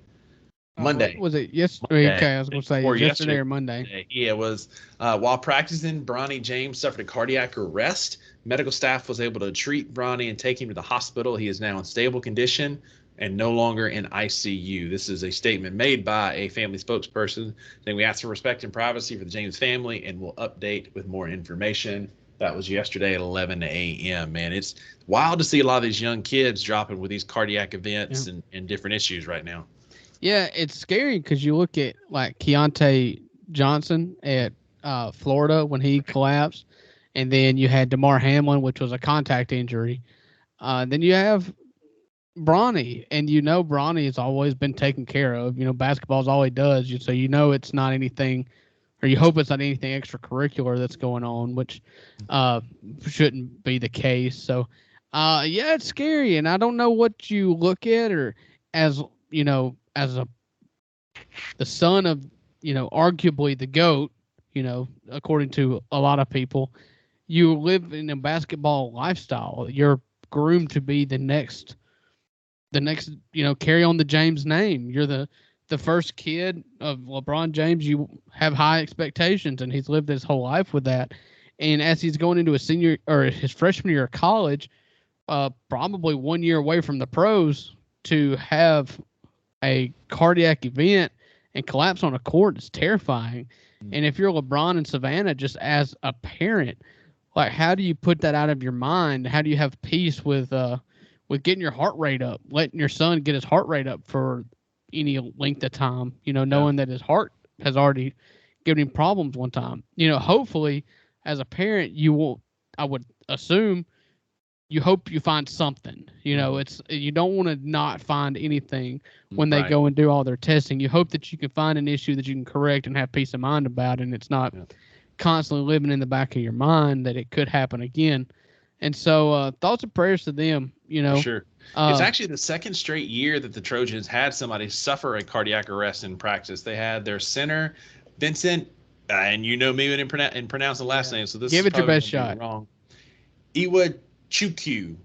Monday. Was it yesterday? Okay, I was going to say yesterday or Monday. Yeah, it was. While practicing, Bronny James suffered a cardiac arrest. Medical staff was able to treat Bronny and take him to the hospital. He is now in stable condition and no longer in ICU. This is a statement made by a family spokesperson saying, "We ask for respect and privacy for the James family and will update with more information." That was yesterday at 11 a.m. Man, it's wild to see a lot of these young kids dropping with these cardiac events and different issues right now. Yeah, it's scary because you look at like Keontae Johnson at Florida when he collapsed, and then you had Damar Hamlin, which was a contact injury. Then you have Bronny, and Bronny has always been taken care of. Basketball is all he does, so it's not anything, or you hope it's not anything extracurricular that's going on, which shouldn't be the case. So, it's scary, and I don't know what you look at, or as the son of arguably the GOAT, according to a lot of people, you live in a basketball lifestyle. You're groomed to be the next, carry on the James name. You're the first kid of LeBron James. You have high expectations, and he's lived his whole life with that. And as he's going into his freshman year of college, probably 1 year away from the pros, to have a cardiac event and collapse on a court is terrifying. And if you're LeBron and Savannah, just as a parent, like, how do you put that out of your mind? How do you have peace with getting your heart rate up, letting your son get his heart rate up for any length of time, knowing that his heart has already given him problems one time? Hopefully as a parent, I would assume, you hope you find something. It's, you don't want to not find anything when they go and do all their testing. You hope that you can find an issue that you can correct and have peace of mind about, and it's not constantly living in the back of your mind that it could happen again. And so thoughts and prayers to them, Sure. It's actually the second straight year that the Trojans had somebody suffer a cardiac arrest in practice. They had their center, Vincent, and me and pronounce the last name, so this give it your best shot. Wrong. Iwuchukwu.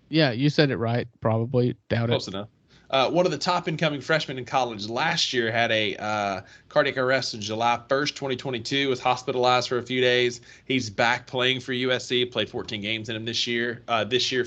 Yeah, you said it right. Probably. Doubt Close enough. One of the top incoming freshmen in college last year had a cardiac arrest on July 1st, 2022, was hospitalized for a few days. He's back playing for USC, played 14 games in him this year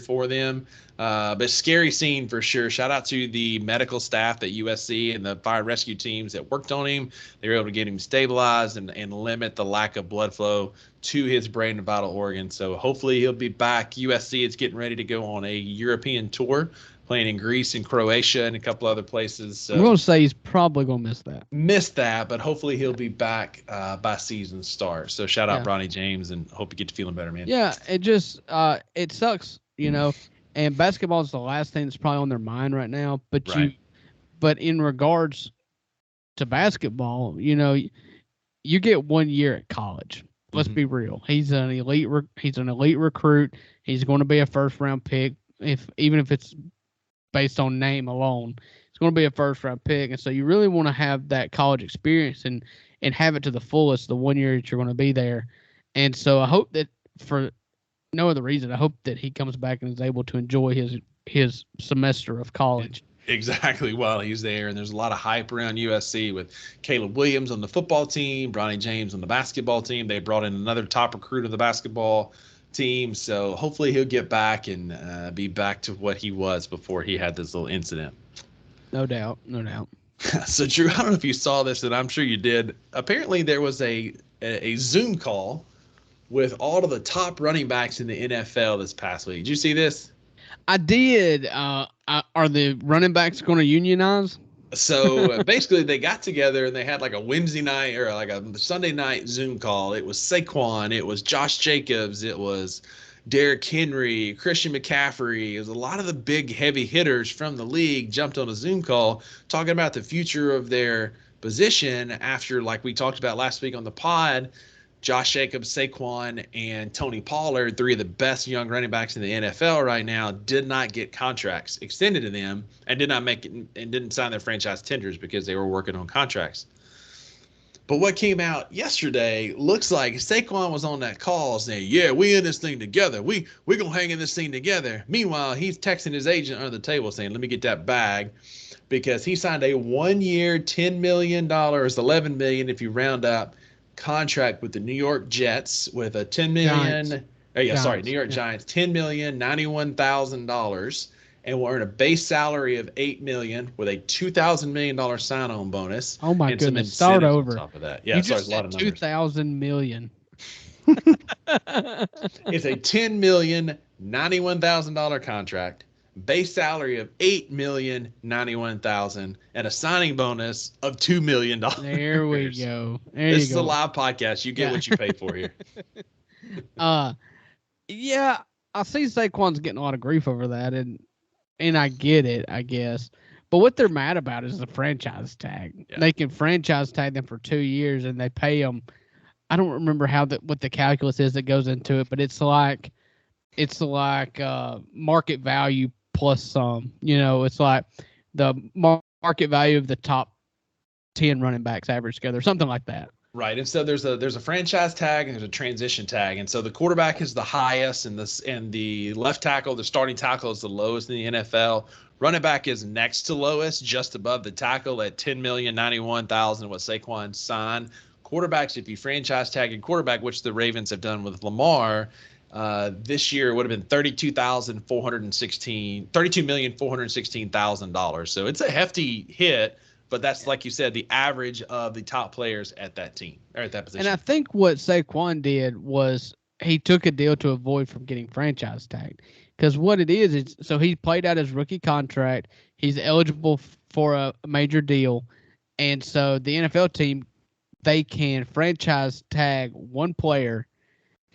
for them. But scary scene for sure. Shout out to the medical staff at USC and the fire and rescue teams that worked on him. They were able to get him stabilized and limit the lack of blood flow to his brain and vital organs. So hopefully he'll be back. USC is getting ready to go on a European tour, playing in Greece and Croatia and a couple other places. So I'm going to say he's probably going to miss that. But hopefully he'll be back by season start. So shout out Bronny James, and hope you get to feeling better, man. Yeah, it just it sucks, and basketball is the last thing that's probably on their mind right now. But But in regards to basketball, you get 1 year at college. Let's be real. He's an elite recruit. He's going to be a first round pick, even if it's based on name alone. It's going to be a first round pick, and so you really want to have that college experience and have it to the fullest the 1 year that you're going to be there. And so I hope that, for no other reason, I hope that he comes back and is able to enjoy his semester of college. Exactly, while he's there. And there's a lot of hype around USC with Caleb Williams on the football team, Bronny James on the basketball team. They brought in another top recruit of the basketball team. So hopefully he'll get back and be back to what he was before he had this little incident. No doubt. So, Drew, I don't know if you saw this, and I'm sure you did. Apparently there was a Zoom call with all of the top running backs in the NFL this past week. Did you see this? I did. Are the running backs going to unionize? So basically, they got together and they had like a Wednesday night or like a Sunday night Zoom call. It was Saquon, it was Josh Jacobs, it was Derrick Henry, Christian McCaffrey. It was a lot of the big heavy hitters from the league jumped on a Zoom call talking about the future of their position after, like we talked about last week on the pod, Josh Jacobs, Saquon, and Tony Pollard, three of the best young running backs in the NFL right now, did not get contracts extended to them and did not make it and didn't sign their franchise tenders because they were working on contracts. But what came out yesterday looks like Saquon was on that call saying, yeah, we in this thing together. We're going to hang in this thing together. Meanwhile, he's texting his agent under the table saying, let me get that bag, because he signed a 1 year, $10 million, $11 million if you round up, contract with the New York Jets with a $10 million. New York Giants, $10,091,000, and will earn a base salary of $8 million with a $2,000 million sign-on bonus. Oh my goodness! Start over. On top of that, yeah, you sorry, just a lot of numbers. $2,000 million. It's a $10,091,000 contract. Base salary of $8,091,000 and a signing bonus of $2 million. There we go. This is a live podcast. You get what you pay for here. Yeah, I see Saquon's getting a lot of grief over that, and I get it, I guess. But what they're mad about is the franchise tag. Yeah. They can franchise tag them for 2 years, and they pay them. I don't remember what the calculus is that goes into it, but it's like market value plus some. It's like the market value of the top 10 running backs averaged together, something like that. Right. And so there's a franchise tag and there's a transition tag. And so the quarterback is the highest, and the left tackle, the starting tackle, is the lowest in the NFL. Running back is next to lowest, just above the tackle at $10,091,000 what Saquon signed. Quarterbacks, if you franchise tag a quarterback, which the Ravens have done with Lamar, this year it would have been $32,416,000. So it's a hefty hit, but that's, like you said, the average of the top players at that team or at that position. And I think what Saquon did was he took a deal to avoid from getting franchise tagged, because what it is so he played out his rookie contract. He's eligible for a major deal, and so the NFL team, they can franchise tag one player,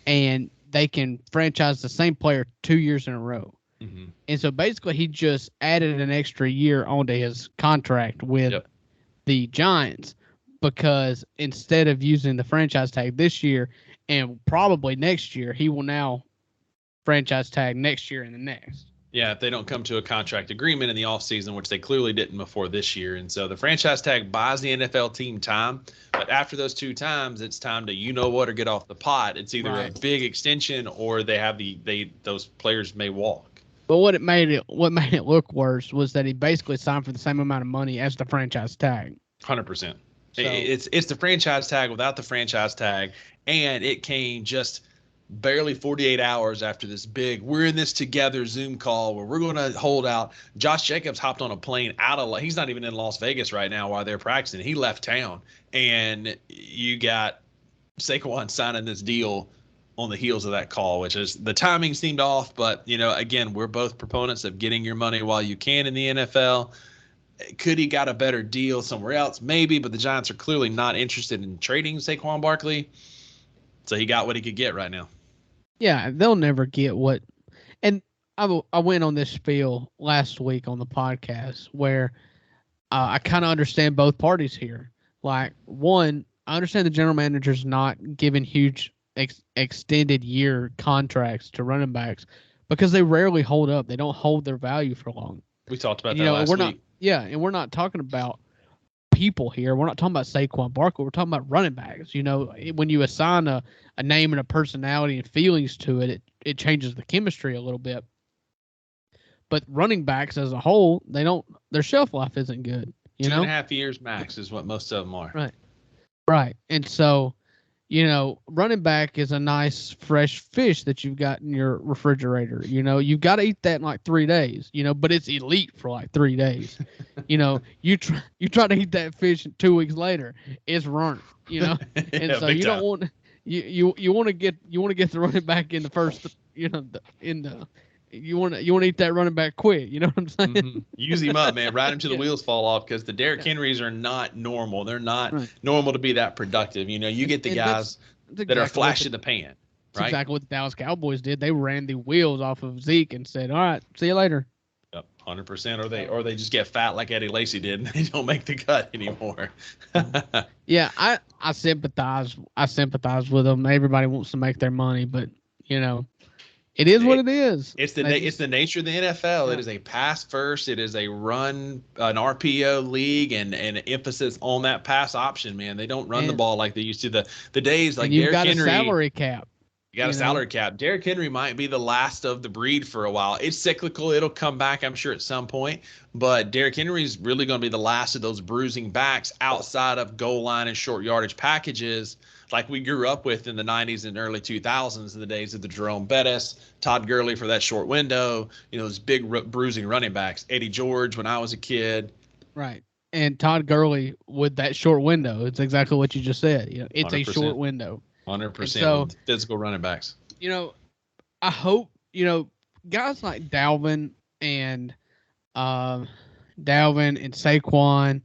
and they can franchise the same player 2 years in a row. Mm-hmm. And so basically he just added an extra year onto his contract with the Giants, because instead of using the franchise tag this year and probably next year, he will now franchise tag next year and the next. Yeah, if they don't come to a contract agreement in the offseason, which they clearly didn't before this year. And so the franchise tag buys the NFL team time. But after those 2 times, it's time to or get off the pot. It's either a big extension or they have those players may walk. But what made it look worse was that he basically signed for the same amount of money as the franchise tag. 100%. So, it's the franchise tag without the franchise tag, and it came just barely 48 hours after this big we're in this together Zoom call where we're going to hold out. Josh Jacobs hopped on a plane he's not even in Las Vegas right now while they're practicing. He left town, and you got Saquon signing this deal on the heels of that call, which is the timing seemed off. But, again, we're both proponents of getting your money while you can in the NFL. Could he got a better deal somewhere else? Maybe, but the Giants are clearly not interested in trading Saquon Barkley. So he got what he could get right now. Yeah, they'll never get what. And I went on this spiel last week on the podcast where I kind of understand both parties here. Like, one, I understand the general manager's not giving huge extended year contracts to running backs because they rarely hold up. They don't hold their value for long. We talked about And, that last we're week. not. Yeah, and we're not talking about people here. We're not talking about Saquon Barkley. We're talking about running backs. When you assign a name and a personality and feelings to it, it changes the chemistry a little bit. But running backs as a whole, their shelf life isn't good. 2.5 years max is what most of them are. Right. Right. And so, running back is a nice fresh fish that you've got in your refrigerator. You've got to eat that in like 3 days, but it's elite for like 3 days. You try to eat that fish 2 weeks later, it's burnt, and Yeah, so you don't want you want to get the running back in the first, you want to eat that running back quick. You know what I'm saying? Mm-hmm. Use him up, man. Ride him till the wheels fall off, because the Derrick Henrys are not normal. They're not normal to be that productive. You get the guys that are flash in the pan. That's exactly what the Dallas Cowboys did. They ran the wheels off of Zeke and said, "All right, see you later." Yep, 100%. Or they just get fat like Eddie Lacy did, and they don't make the cut anymore. Yeah, I sympathize. I sympathize with them. Everybody wants to make their money, but it is what it is. It's the nature of the NFL. Yeah. It is a pass first. It is a run, an RPO league, and emphasis on that pass option. Man, they don't run the ball like they used to. The days like Derrick Henry. You've got a salary cap. You got a salary cap. Derrick Henry might be the last of the breed for a while. It's cyclical. It'll come back, I'm sure, at some point. But Derrick Henry is really going to be the last of those bruising backs outside of goal line and short yardage packages like we grew up with in the 90s and early 2000s, in the days of the Jerome Bettis, Todd Gurley for that short window, those big bruising running backs, Eddie George when I was a kid. Right. And Todd Gurley with that short window. It's exactly what you just said. It's 100%. A short window. 100%. So, physical running backs. I hope, guys like Dalvin and Saquon,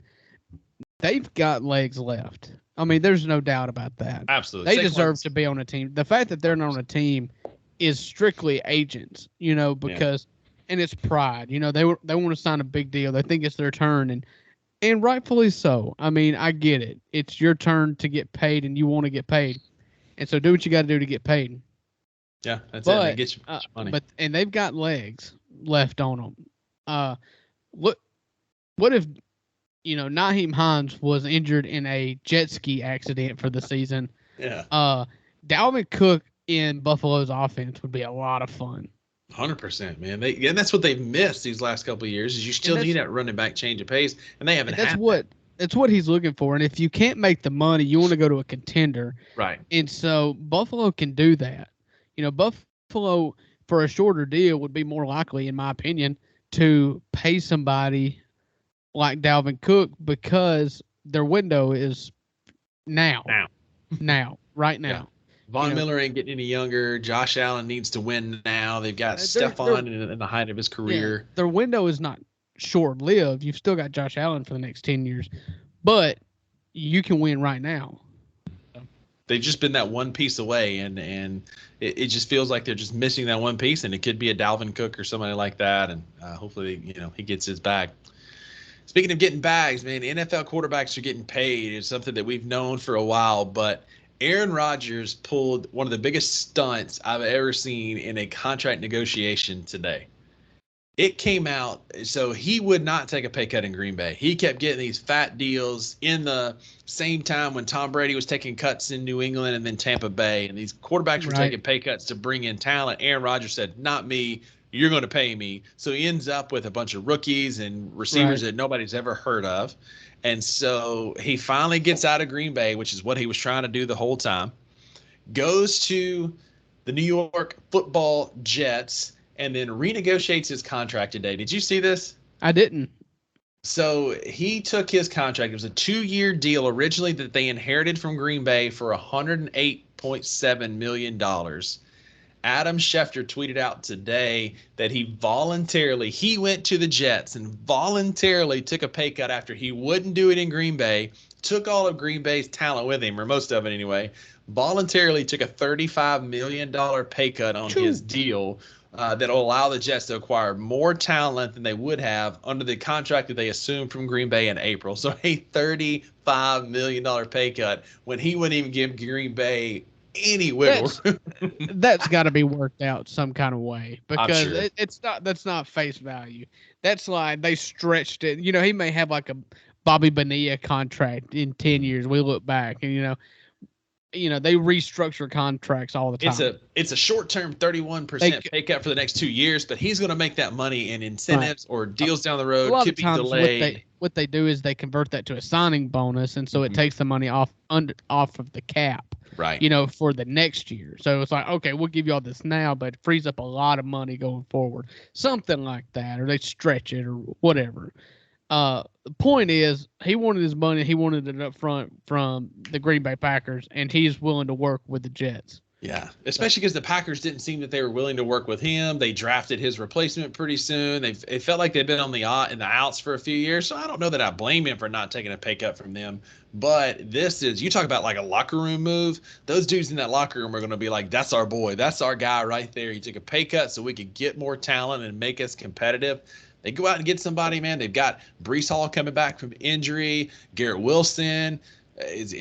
they've got legs left. I mean, there's no doubt about that. Absolutely. They deserve to be on a team. The fact that they're not on a team is strictly agents, because and it's pride. They want to sign a big deal. They think it's their turn, and rightfully so. I mean, I get it. It's your turn to get paid, and you want to get paid. And so do what you got to do to get paid. Yeah, that's it. It gets you money. And they've got legs left on them. What if Nyheim Hines was injured in a jet ski accident for the season? Yeah. Dalvin Cook in Buffalo's offense would be a lot of fun. 100%, man. And that's what they've missed these last couple of years. Is you still need that running back change of pace, and they haven't. That's what he's looking for. And if you can't make the money, you want to go to a contender. Right. And so Buffalo can do that. Buffalo, for a shorter deal, would be more likely, in my opinion, to pay somebody like Dalvin Cook, because their window is now. Right now. Yeah. Von Miller ain't getting any younger. Josh Allen needs to win now. They've got Stephon in the height of his career. Yeah, their window is not short-lived. You've still got Josh Allen for the next 10 years, but you can win right now. They've just been that one piece away, and it just feels like they're just missing that one piece, and it could be a Dalvin Cook or somebody like that, and hopefully he gets his bag. Speaking of getting bags, man, NFL quarterbacks are getting paid. It's something that we've known for a while, but Aaron Rodgers pulled one of the biggest stunts I've ever seen in a contract negotiation today. It came out, so he would not take a pay cut in Green Bay. He kept getting these fat deals in the same time when Tom Brady was taking cuts in New England and then Tampa Bay, and these quarterbacks were taking pay cuts to bring in talent. Aaron Rodgers said, "Not me. You're going to pay me." So he ends up with a bunch of rookies and receivers that nobody's ever heard of. And so he finally gets out of Green Bay, which is what he was trying to do the whole time, goes to the New York Football Jets, and then renegotiates his contract today. Did you see this? I didn't. So he took his contract. It was a 2-year deal originally that they inherited from Green Bay for $108.7 million. Adam Schefter tweeted out today that he went to the Jets and voluntarily took a pay cut after he wouldn't do it in Green Bay, took all of Green Bay's talent with him, or most of it anyway, voluntarily took a $35 million pay cut on his deal, that'll allow the Jets to acquire more talent than they would have under the contract that they assumed from Green Bay in April. So a $35 million pay cut when he wouldn't even give Green Bay any wiggle room. That's got to be worked out some kind of way, because sure. that's not face value. That's like they stretched it. He may have like a Bobby Bonilla contract in 10 years. We look back and they restructure contracts all the time. It's a short-term 31% pay cut for the next 2 years, but he's going to make that money in incentives or deals down the road. A lot could of times be delayed. What they do is they convert that to a signing bonus, and so it takes the money off of the cap. Right. For the next year. So it's like, okay, we'll give you all this now, but it frees up a lot of money going forward. Something like that, or they stretch it or whatever. The point is, he wanted his money. He wanted it up front from the Green Bay Packers, and he's willing to work with the Jets. Yeah, especially because the Packers didn't seem that they were willing to work with him. They drafted his replacement pretty soon. It felt like they've been on the outs for a few years. So I don't know that I blame him for not taking a pay cut from them. But this is, you talk about like a locker room move. Those dudes in that locker room are going to be like, that's our boy. That's our guy right there. He took a pay cut so we could get more talent and make us competitive. They go out and get somebody, man. They've got Breece Hall coming back from injury. Garrett Wilson is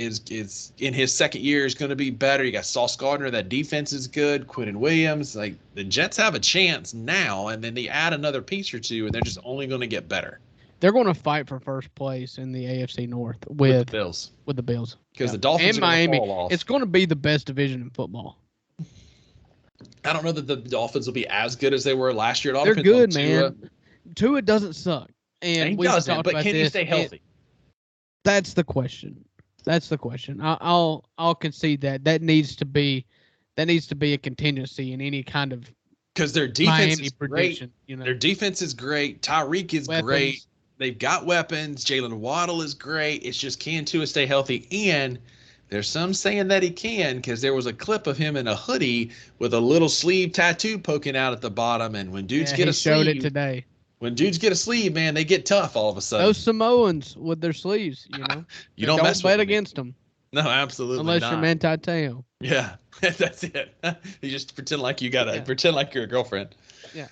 in his second year is going to be better. You got Sauce Gardner. That defense is good. Quentin Williams. Like, the Jets have a chance now, and then they add another piece or two, and they're just only going to get better. They're going to fight for first place in the AFC North with the Bills. With the Bills, because the Dolphins and are Miami. Fall off. It's going to be the best division in football. I don't know that the Dolphins will be as good as they were last year. They're good, man. Tua doesn't suck, and we talked about can he stay healthy? That's the question. I'll concede that needs to be a contingency in any kind of, because their defense Miami is prediction. Great. Their defense is great. Tyreek is great. They've got weapons. Jalen Waddle is great. It's just, can Tua stay healthy? And there's some saying that he can, because there was a clip of him in a hoodie with a little sleeve tattoo poking out at the bottom. And when dudes get a sleeve, showed it today. When dudes get a sleeve, man, they get tough all of a sudden. Those Samoans with their sleeves, you don't mess bet with against them. No, absolutely unless not. You're Manti Te'o. Yeah, that's it. You just pretend like pretend like you're a girlfriend. Yeah.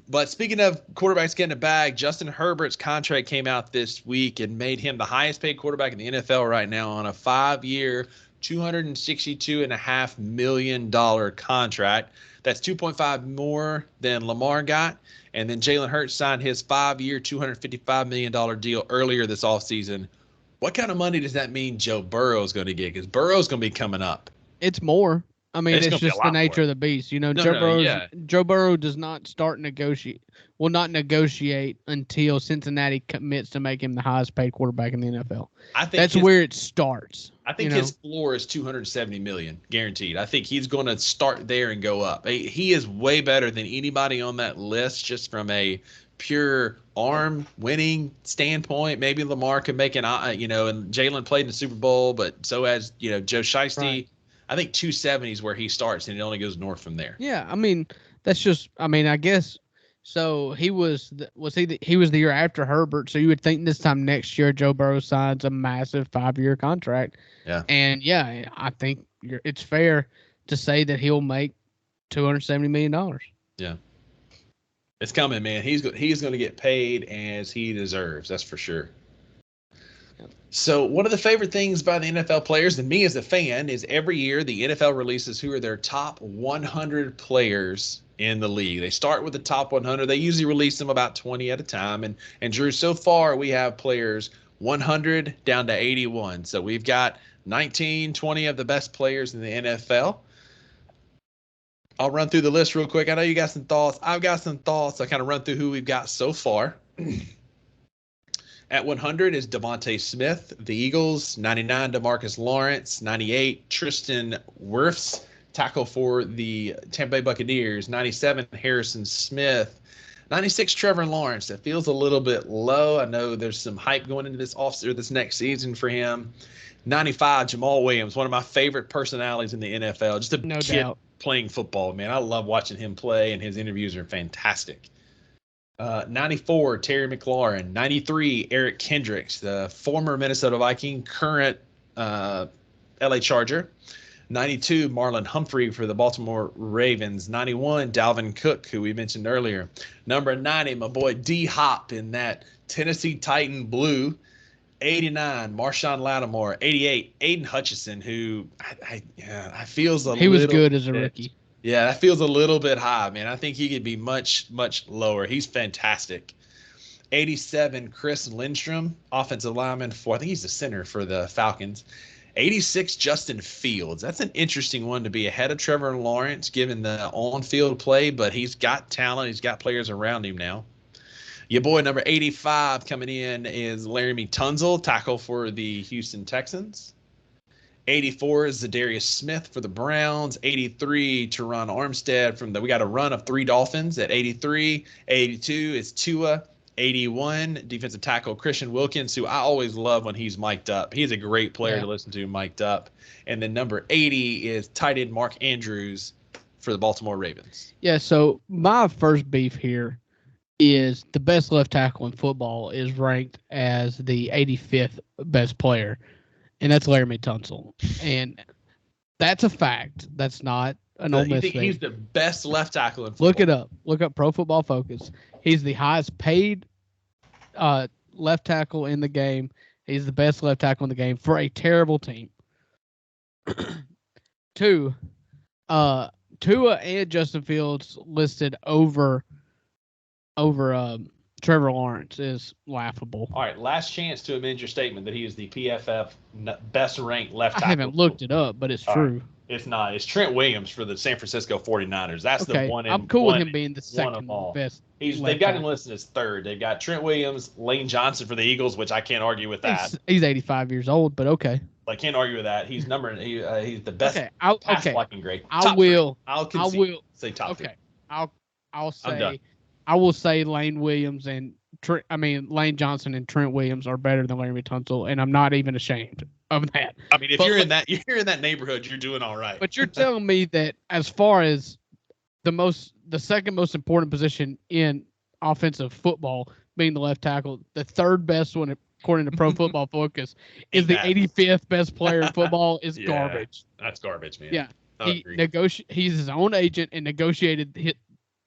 But speaking of quarterbacks getting a bag, Justin Herbert's contract came out this week and made him the highest paid quarterback in the NFL right now on a 5-year, $262.5 million contract. That's 2.5 more than Lamar got. And then Jalen Hurts signed his 5-year, $255 million deal earlier this offseason. What kind of money does that mean Joe Burrow is going to get? Because Burrow's going to be coming up. It's more. I mean, it's just the nature of the beast. Joe Burrow does not will not negotiate until Cincinnati commits to make him the highest paid quarterback in the NFL. I think that's where it starts. I think his floor is $270 million guaranteed. I think he's going to start there and go up. He is way better than anybody on that list, just from a pure arm winning standpoint. Maybe Lamar could make and Jalen played in the Super Bowl, but so has Joe Shiesty. Right. I think 270 is where he starts, and it only goes north from there. Yeah, I mean, that's just. I mean, I guess. So he was the year after Herbert. So you would think this time next year Joe Burrow signs a massive 5-year contract. Yeah. And yeah, I think it's fair to say that he'll make $270 million. Yeah. It's coming, man. He's going to get paid as he deserves. That's for sure. So one of the favorite things by the NFL players and me as a fan is every year the NFL releases who are their top 100 players in the league. They start with the top 100. They usually release them about 20 at a time. And Drew, so far we have players 100 down to 81. So we've got 19, 20 of the best players in the NFL. I'll run through the list real quick. I know you got some thoughts. I've got some thoughts. I'll kind of run through who we've got so far. At 100 is Devontae Smith, the Eagles. 99, DeMarcus Lawrence. 98, Tristan Wirfs, tackle for the Tampa Bay Buccaneers. 97, Harrison Smith. 96, Trevor Lawrence. That feels a little bit low. I know there's some hype going into this next season for him. 95, Jamal Williams, one of my favorite personalities in the NFL. Just a kid playing football, man. I love watching him play, and his interviews are fantastic. 94, Terry McLaurin. 93, Eric Kendricks, the former Minnesota Viking, current LA Charger. 92, Marlon Humphrey for the Baltimore Ravens. 91, Dalvin Cook, who we mentioned earlier. Number 90, my boy D-Hop in that Tennessee Titan blue. 89, Marshawn Lattimore. 88, Aiden Hutchinson, who I feels a little. He was good as a rookie. Yeah, that feels a little bit high, man. I think he could be much, much lower. He's fantastic. 87, Chris Lindstrom, offensive lineman for, I think he's the center for the Falcons. 86, Justin Fields. That's an interesting one to be ahead of Trevor Lawrence, given the on-field play, but he's got talent. He's got players around him now. Your boy number 85 coming in is Laramie Tunsil, tackle for the Houston Texans. 84 is Zadarius Smith for the Browns. 83, Teron Armstead we got a run of 3 Dolphins at 83. 82 is Tua. 81, defensive tackle Christian Wilkins, who I always love when he's mic'd up. He's a great player to listen to mic'd up. And then number 80 is tight end Mark Andrews for the Baltimore Ravens. Yeah, so my first beef here is the best left tackle in football is ranked as the 85th best player, and that's Laramie Tunsil. And that's a fact. That's not an Ole Miss thing. He's the best left tackle in football. Look it up. Look up Pro Football Focus. He's the highest paid left tackle in the game. He's the best left tackle in the game for a terrible team. Tua and Justin Fields listed over Trevor Lawrence is laughable. All right, last chance to amend your statement that he is the PFF best ranked left tackle. I haven't looked it up, but it's true. Right. It's not. It's Trent Williams for the San Francisco 49ers. That's the one. I'm cool with him being the second best. They've got him listed as third. They've got Trent Williams, Lane Johnson for the Eagles, which I can't argue with that. He's 85 years old, but okay. I can't argue with that. He's he's the best pass blocking grade. I'll say top three. I will say Lane Williams and Lane Johnson and Trent Williams are better than Laramie Tunsil, and I'm not even ashamed of that. I mean, if you're in that neighborhood, you're doing all right. But you're telling me that as far as the second most important position in offensive football being the left tackle, the third best one according to Pro Football Focus is the 85th best player in football is garbage. That's garbage, man. Yeah. He's his own agent and negotiated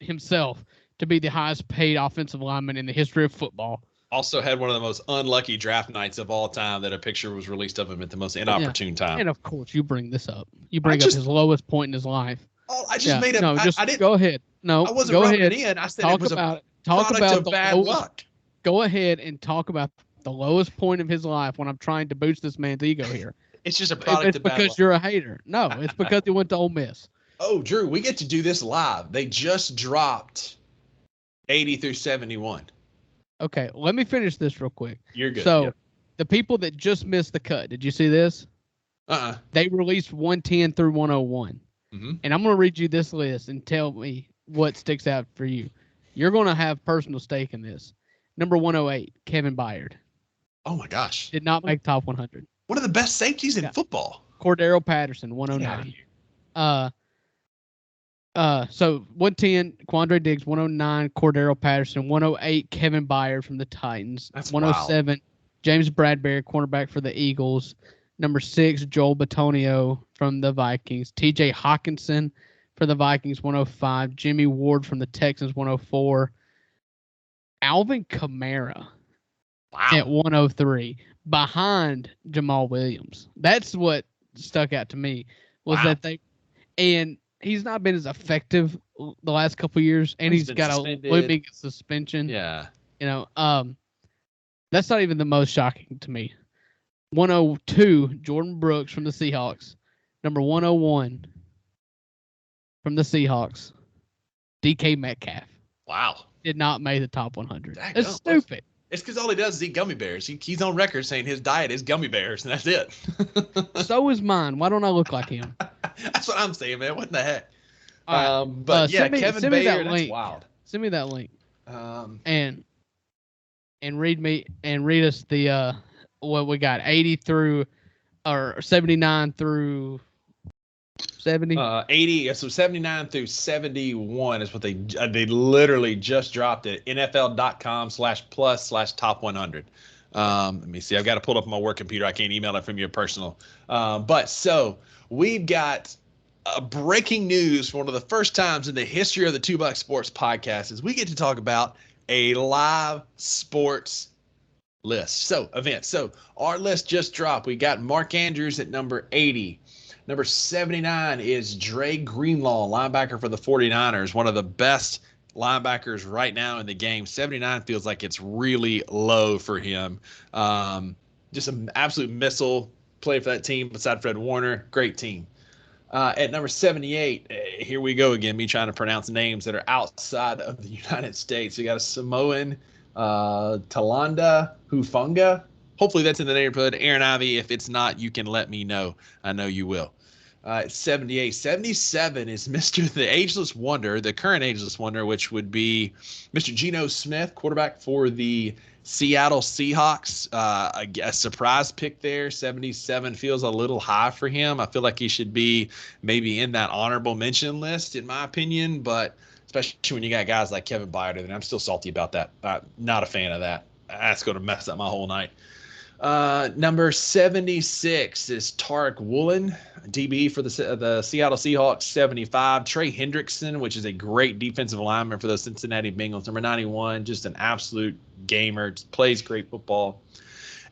himself to be the highest paid offensive lineman in the history of football. Also had one of the most unlucky draft nights of all time that a picture was released of him at the most inopportune time. And of course, you bring this up. You bring up his lowest point in his life. Oh, I just made it. No, just go ahead. No, I wasn't rubbing it in. I said it was a product of bad luck. Go ahead and talk about the lowest point of his life when I'm trying to boost this man's ego here. It's just a product of bad luck. It's because you're a hater. No, it's because he went to Ole Miss. Oh, Drew, we get to do this live. They just dropped 80 through 71. Okay, let me finish this real quick. You're good. So, the people that just missed the cut, did you see this? They released 110 through 101. Mm-hmm. And I'm going to read you this list and tell me what sticks out for you. You're going to have personal stake in this. Number 108, Kevin Byard. Oh, my gosh. Did not make top 100. One of the best safeties in football. Cordero Patterson, 109. So 110, Quandre Diggs, 109, Cordero Patterson, 108, Kevin Byard from the Titans. That's 107, wild. James Bradbury, cornerback for the Eagles. Number 6, Joel Bitonio from the Vikings. TJ Hawkinson for the Vikings, 105. Jimmy Ward from the Texans, 104. Alvin Kamara at 103, behind Jamal Williams. That's what stuck out to me was that and he's not been as effective the last couple of years, and he's got suspended. A looming suspension. Yeah. That's not even the most shocking to me. 102, Jordan Brooks from the Seahawks. Number 101 from the Seahawks, DK Metcalf. Wow. Did not make the top 100. That's stupid. It's because all he does is eat gummy bears. He's on record saying his diet is gummy bears, and that's it. So is mine. Why don't I look like him? That's what I'm saying, man. What the heck? Right. Kevin Byard, that's wild. Send me that link. And read us the what we got, 80 through or 79 through 70. 80. So 79 through 71 is what they literally just dropped it. NFL.com/plus/top 100. Let me see. I've got to pull it up on my work computer. I can't email it from your personal. But so we've got breaking news for one of the first times in the history of the Two Buck Sports podcast is we get to talk about a live sports list. So event. So our list just dropped. We got Mark Andrews at number 80. Number 79 is Dre Greenlaw, linebacker for the 49ers, one of the best linebackers right now in the game. 79 feels like it's really low for him. Just an absolute missile play for that team beside Fred Warner. Great team. At number 78, here we go again, me trying to pronounce names that are outside of the United States. We got a Samoan, Talanda Hufunga. Hopefully that's in the neighborhood. Aaron Ivey, if it's not, you can let me know. I know you will. 78. 77 is Mr. the Ageless Wonder, the current Ageless Wonder, which would be Mr. Geno Smith, quarterback for the Seattle Seahawks. A surprise pick there. 77 feels a little high for him. I feel like he should be maybe in that honorable mention list, in my opinion, but especially when you got guys like Kevin Byard, and I'm still salty about that. Not a fan of that. That's going to mess up my whole night. Number 76 is Tarek Woolen, DB for the Seattle Seahawks. 75, Trey Hendrickson, which is a great defensive lineman for the Cincinnati Bengals. Number 91, just an absolute gamer, plays great football.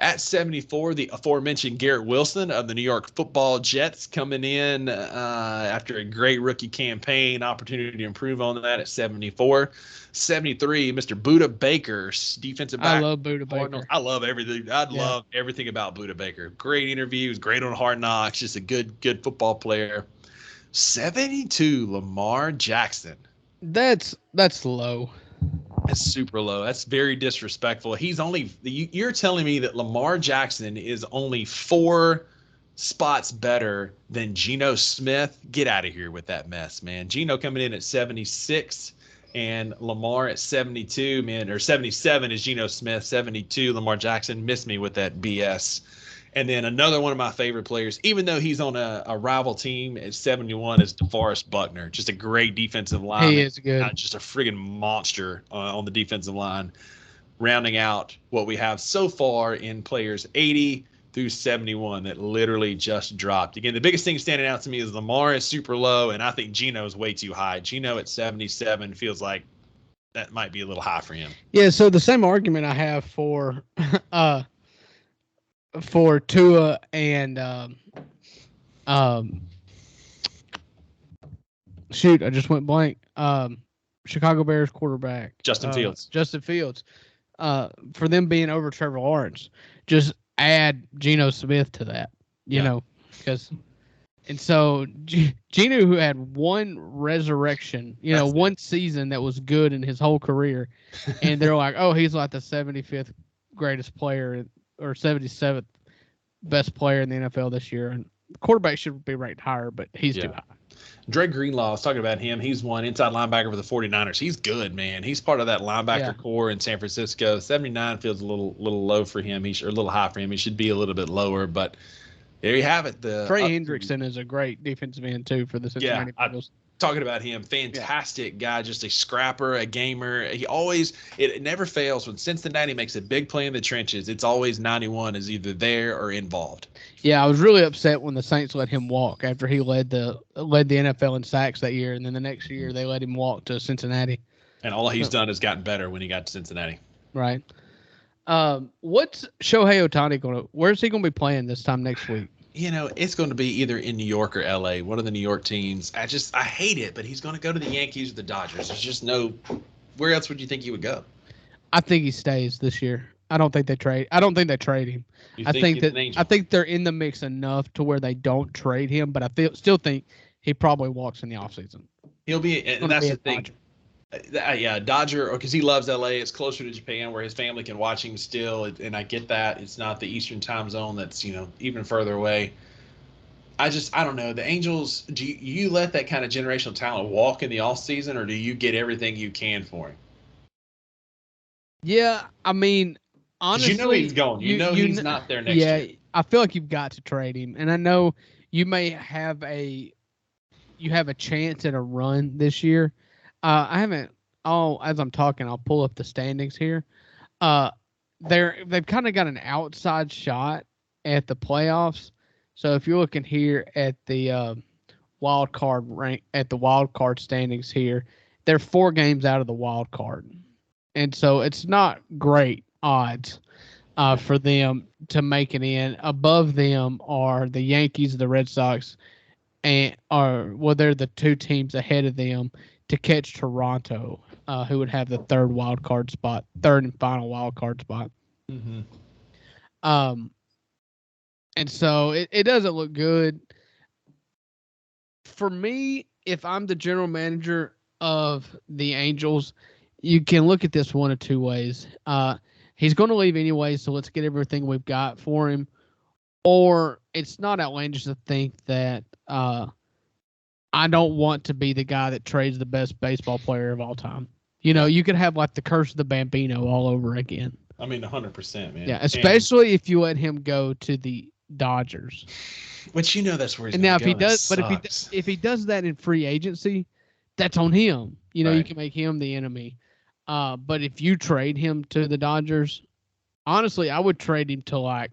At 74, the aforementioned Garrett Wilson of the New York Football Jets coming in after a great rookie campaign, opportunity to improve on that at 74. 73, Mr. Budda Baker, defensive back. I love Budda Baker. I love everything. Love everything about Budda Baker. Great interviews, great on Hard Knocks, just a good football player. 72, Lamar Jackson. That's low. That's super low. That's very disrespectful. You're telling me that Lamar Jackson is only 4 spots better than Geno Smith? Get out of here with that mess, man. Geno coming in at 76 and Lamar at 72, man, or 77 is Geno Smith, 72 Lamar Jackson. Miss me with that BS. And then another one of my favorite players, even though he's on a rival team at 71, is DeForest Buckner. Just a great defensive line. He is good. Just a friggin' monster on the defensive line. Rounding out what we have so far in players 80 through 71 that literally just dropped. Again, the biggest thing standing out to me is Lamar is super low, and I think Geno is way too high. Geno at 77 feels like that might be a little high for him. Yeah, so the same argument I have for Tua and shoot, I just went blank. Chicago Bears quarterback Justin Fields. For them being over Trevor Lawrence, just add Geno Smith to that, you know, because and so Geno, who had one resurrection, one season that was good in his whole career, and they're like, oh, he's like the 75th greatest player or 77th best player in the NFL this year, and the quarterback should be ranked higher, but he's too high. Dre Greenlaw, I was talking about him. He's one inside linebacker for the 49ers. He's good, man. He's part of that linebacker core in San Francisco. 79 feels a little low for him. Or a little high for him. He should be a little bit lower, but there you have it. Trey Hendrickson is a great defensive end, too, for the Cincinnati Bengals. Talking about him, fantastic guy, just a scrapper, a gamer. It never fails when Cincinnati makes a big play in the trenches. It's always 91 is either there or involved. Yeah, I was really upset when the Saints let him walk after he led the NFL in sacks that year, and then the next year they let him walk to Cincinnati. And all he's done has gotten better when he got to Cincinnati. Right. What's Shohei Ohtani where's he going to be playing this time next week? It's going to be either in New York or LA, one of the New York teams. I hate it, but he's going to go to the Yankees or the Dodgers. There's just where else would you think he would go? I think he stays this year. I don't think they trade him. I think they're in the mix enough to where they don't trade him, but I still think he probably walks in the offseason. He'll be, and that's the thing. Dodger, because he loves LA. It's closer to Japan where his family can watch him still, and I get that. It's not the Eastern time zone that's, even further away. I don't know. The Angels, do you let that kind of generational talent walk in the offseason, or do you get everything you can for him? Yeah, I mean, honestly, he's going. He's not there next year. Yeah, I feel like you've got to trade him, and I know you may have a chance at a run this year. I haven't. As I'm talking, I'll pull up the standings here. they've kind of got an outside shot at the playoffs. So if you're looking here at the wild card rank at the wild card standings here, they're 4 games out of the wild card, and so it's not great odds for them to make it in. Above them are the Yankees, the Red Sox, they're the 2 teams ahead of them to catch Toronto, who would have the third and final wild card spot. Mm-hmm. And so it doesn't look good. For me, if I'm the general manager of the Angels, you can look at this one of 2 ways. He's going to leave anyway, so let's get everything we've got for him. Or it's not outlandish to think that I don't want to be the guy that trades the best baseball player of all time. You know, you could have like the curse of the Bambino all over again. I mean, 100%, man. Yeah, especially if you let him go to the Dodgers. Which that's where he's and going now to go. If he does that in free agency, that's on him. You know, Right. You can make him the enemy. But if you trade him to the Dodgers, honestly, I would trade him to like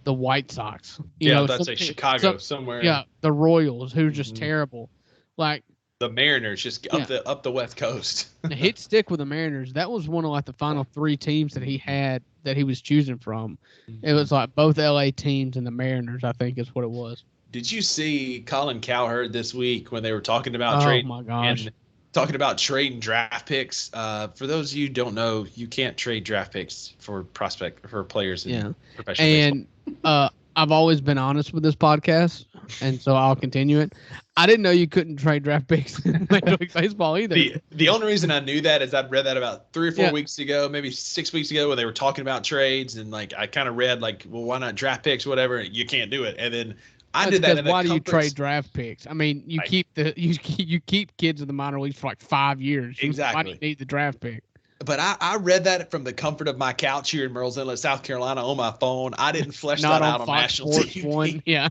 the White Sox. That's like Chicago somewhere. Yeah, the Royals, who's just terrible. Like the Mariners, just up the West Coast. hit stick with the Mariners. That was one of like the final 3 teams that he had that he was choosing from. It was like both LA teams and the Mariners, I think is what it was. Did you see Colin Cowherd this week when they were talking about trade? Oh my gosh. And talking about trading draft picks. For those of you who don't know, you can't trade draft picks for players in professional baseball. I've always been honest with this podcast, and so I'll continue it. I didn't know you couldn't trade draft picks in Major League Baseball either. The only reason I knew that is I'd read that about 3 or 4 weeks ago, maybe 6 weeks ago, when they were talking about trades, and like I kind of read like, well, why not draft picks, whatever? You can't do it, and then I did that. Why do you trade draft picks? I mean, you keep you keep kids in the minor leagues for like 5 years. Exactly. Why do you need the draft pick? But I read that from the comfort of my couch here in Murrells Inlet, South Carolina, on my phone. I didn't flesh that out on national TV. One. Yeah.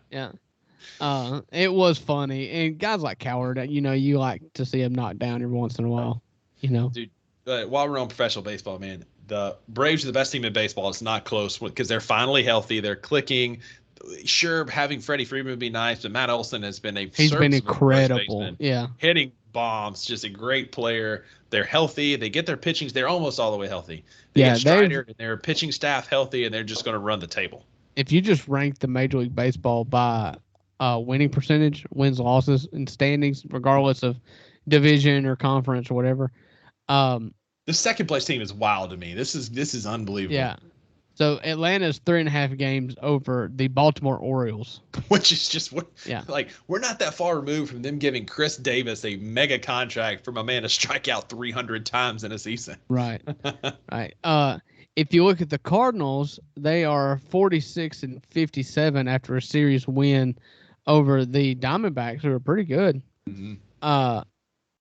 Yeah. It was funny. And guys like Cowherd, you like to see him knocked down every once in a while. Dude, while we're on professional baseball, man, the Braves are the best team in baseball. It's not close because they're finally healthy. They're clicking. Sure, having Freddie Freeman would be nice, but Matt Olson has been he's been incredible. Yeah. Hitting bombs, just a great player. They're healthy. They get their pitchings. They're almost all the way healthy. They get Strider and their pitching staff healthy, and they're just going to run the table. If you just rank the Major League Baseball by winning percentage, wins, losses, and standings, regardless of division or conference or whatever, the second place team is wild to me. This is unbelievable. Yeah. So Atlanta's 3.5 games over the Baltimore Orioles, which is just like we're not that far removed from them giving Chris Davis a mega contract for a man to strike out 300 times in a season. Right, right. If you look at the Cardinals, they are 46-57 after a series win over the Diamondbacks, who are pretty good. Mm-hmm.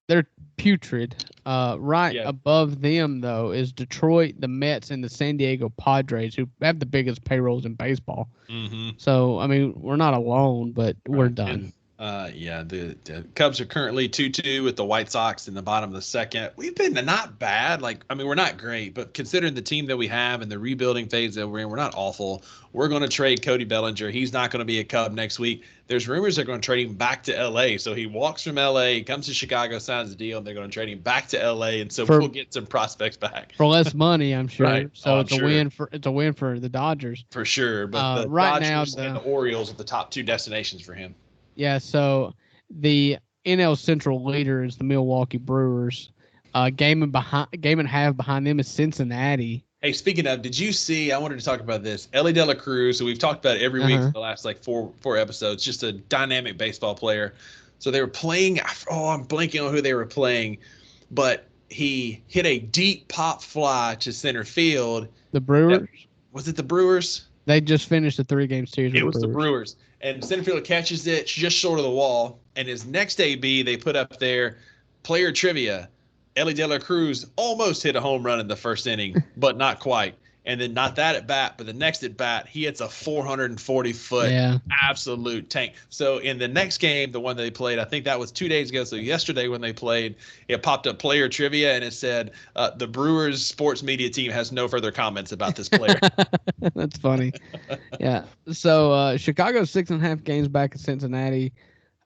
They're putrid. Above them, though, is Detroit, the Mets, and the San Diego Padres, who have the biggest payrolls in baseball. Mm-hmm. So, I mean, we're not alone, but we're done. The Cubs are currently 2-2 with the White Sox in the bottom of the second. We've been not bad. We're not great, but considering the team that we have and the rebuilding phase that we're in, we're not awful. We're going to trade Cody Bellinger. He's not going to be a Cub next week. There's rumors they're going to trade him back to L.A. So he walks from L.A., comes to Chicago, signs the deal, and they're going to trade him back to L.A. And so we'll get some prospects back for less money, I'm sure. Right. So it's a win for the Dodgers for sure. But the Dodgers and the Orioles are the top 2 destinations for him. Yeah, so the NL Central leader is the Milwaukee Brewers. Game and a half behind them is Cincinnati. Hey, speaking of, did you see? I wanted to talk about this. Ellie De La Cruz, who we've talked about every week for the last four episodes. Just a dynamic baseball player. So they were playing. I'm blanking on who they were playing, but he hit a deep pop fly to center field. The Brewers? Was it the Brewers? They just finished a 3-game series. It was the Brewers. And center fielder catches it just short of the wall. And his next AB, they put up there player trivia. Ellie De La Cruz almost hit a home run in the first inning, but not quite. And then not that at bat, but the next at bat, he hits a 440-foot absolute tank. So in the next game, the one they played, I think that was 2 days ago. So yesterday when they played, it popped up player trivia, and it said the Brewers sports media team has no further comments about this player. That's funny. Yeah. So Chicago's 6.5 games back at Cincinnati.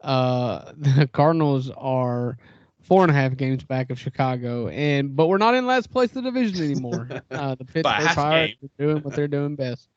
The Cardinals are 4.5 games back of Chicago, but we're not in last place in the division anymore. The Pittsburgh Pirates are doing what they're doing best.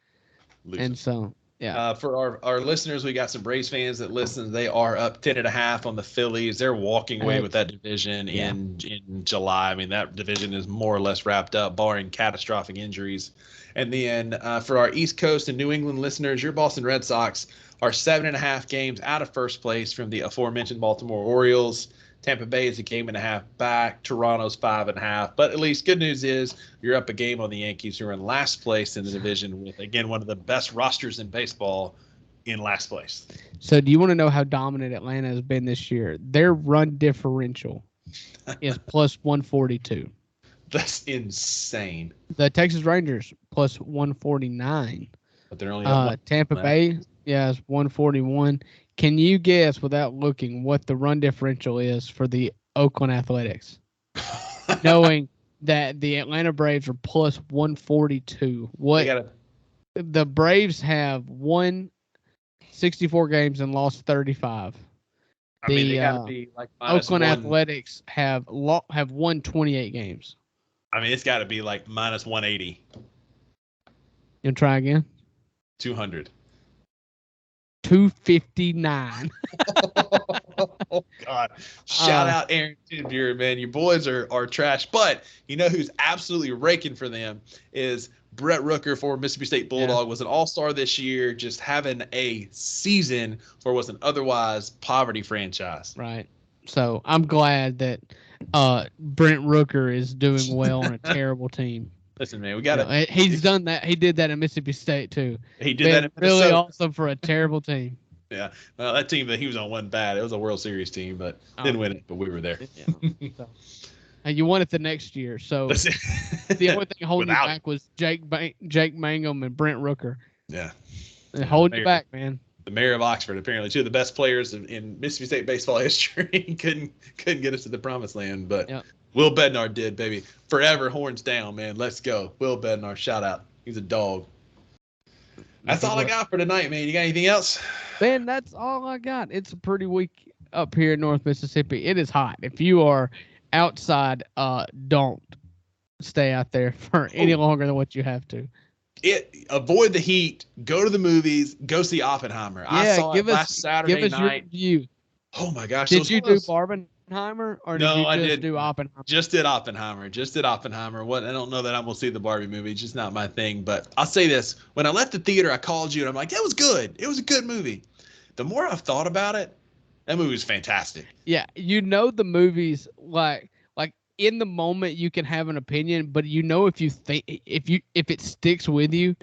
And so, yeah. For our listeners, we got some Braves fans that listen. They are up 10.5 on the Phillies. They're walking away with that division in July. I mean, that division is more or less wrapped up, barring catastrophic injuries. And then for our East Coast and New England listeners, your Boston Red Sox are 7.5 games out of first place from the aforementioned Baltimore Orioles. Tampa Bay is 1.5 games back. Toronto's 5.5. But at least good news is you're up a game on the Yankees, who are in last place in the division with, again, one of the best rosters in baseball in last place. So do you want to know how dominant Atlanta has been this year? Their run differential is plus 142. That's insane. The Texas Rangers plus 149. But they're only Tampa Bay, is 141. Can you guess, without looking, what the run differential is for the Oakland Athletics? Knowing that the Atlanta Braves are plus 142. The Braves have won 64 games and lost 35. They gotta be like Oakland Athletics have won 28 games. I mean, it's got to be like minus 180. You try again? 200. 259. Oh God! Shout out Aaron Tidbury, man. You boys are trash. But you know who's absolutely raking for them is Brett Rooker, for Mississippi State Bulldog, was an all-star this year, just having a season for what's an otherwise poverty franchise. Right. So I'm glad that Brent Rooker is doing well on a terrible team. Listen, man, we got to. He's done that. He did that in Mississippi State too. He did that in Minnesota. Really awesome for a terrible team. Yeah, well, that team that he was on wasn't bad. It was a World Series team, but didn't win it. But we were there. Yeah. And you won it the next year. So the only thing holding you back was Jake Mangum and Brent Rooker. Yeah, and hold you back, man. The mayor of Oxford, apparently two of the best players in Mississippi State baseball history, couldn't get us to the promised land, but. Yep. Will Bednar did, baby. Forever horns down, man. Let's go. Will Bednar, shout out. He's a dog. That's all I got for tonight, man. You got anything else? Man, that's all I got. It's a pretty week up here in North Mississippi. It is hot. If you are outside, don't stay out there for any longer than what you have to. Avoid the heat. Go to the movies. Go see Oppenheimer. Yeah, I saw it last Saturday night. Your review. Oh, my gosh. Did you do Barbenheimer, or did you just do Oppenheimer? Just did Oppenheimer. I don't know that I'm going to see the Barbie movie. It's just not my thing. But I'll say this. When I left the theater, I called you, and I'm like, that was good. It was a good movie. The more I've thought about it, that movie was fantastic. Yeah, the movies, like in the moment you can have an opinion, but if it sticks with you,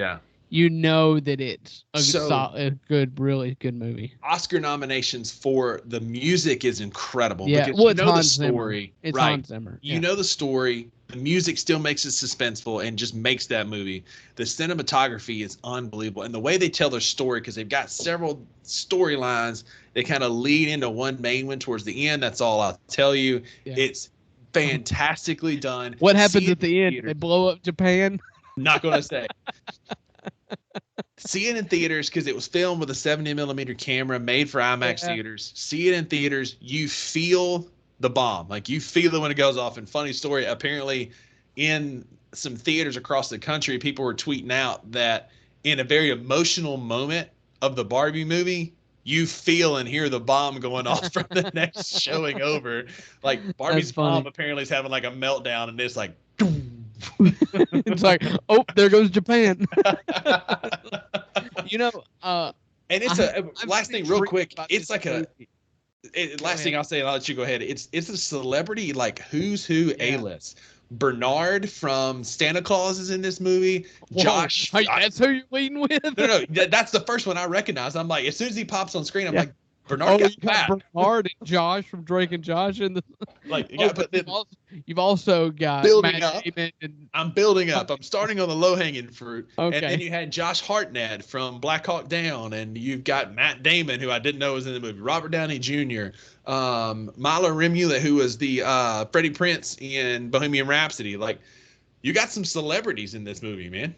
you know that it's a really good movie. Oscar nominations for the music is incredible. Yeah, because it's the story. It's right? Hans Zimmer. You know the story. The music still makes it suspenseful and just makes that movie. The cinematography is unbelievable. And the way they tell their story, because they've got several storylines, they kind of lead into one main one towards the end. That's all I'll tell you. Yeah. It's fantastically done. What happens at the end? They blow up Japan? Not going to say. See it in theaters because it was filmed with a 70mm camera made for IMAX theaters. See it in theaters. You feel the bomb. Like, you feel it when it goes off. And funny story, apparently in some theaters across the country, people were tweeting out that in a very emotional moment of the Barbie movie, you feel and hear the bomb going off from the next showing over. Like, Barbie's mom apparently is having like a meltdown, and it's like, it's like, oh, there goes Japan. And it's last thing real quick. It's like last thing I'll say, and I'll let you go ahead. It's a celebrity, like who's who A-list. Bernard from Santa Claus is in this movie. Whoa, that's who you're leading with? No, that's the first one I recognize. I'm like, as soon as he pops on screen, I'm like, Bernard got you got Matt. Bernard and Josh from Drake and Josh in the. Like, yeah, but then you've also got building Matt up. Damon and, I'm building up. I'm starting on the low hanging fruit. Okay. And then you had Josh Hartnett from Black Hawk Down, and you've got Matt Damon, who I didn't know was in the movie, Robert Downey Jr., Milo Remula, who was the Freddie Prinze in Bohemian Rhapsody. Like, you got some celebrities in this movie, man.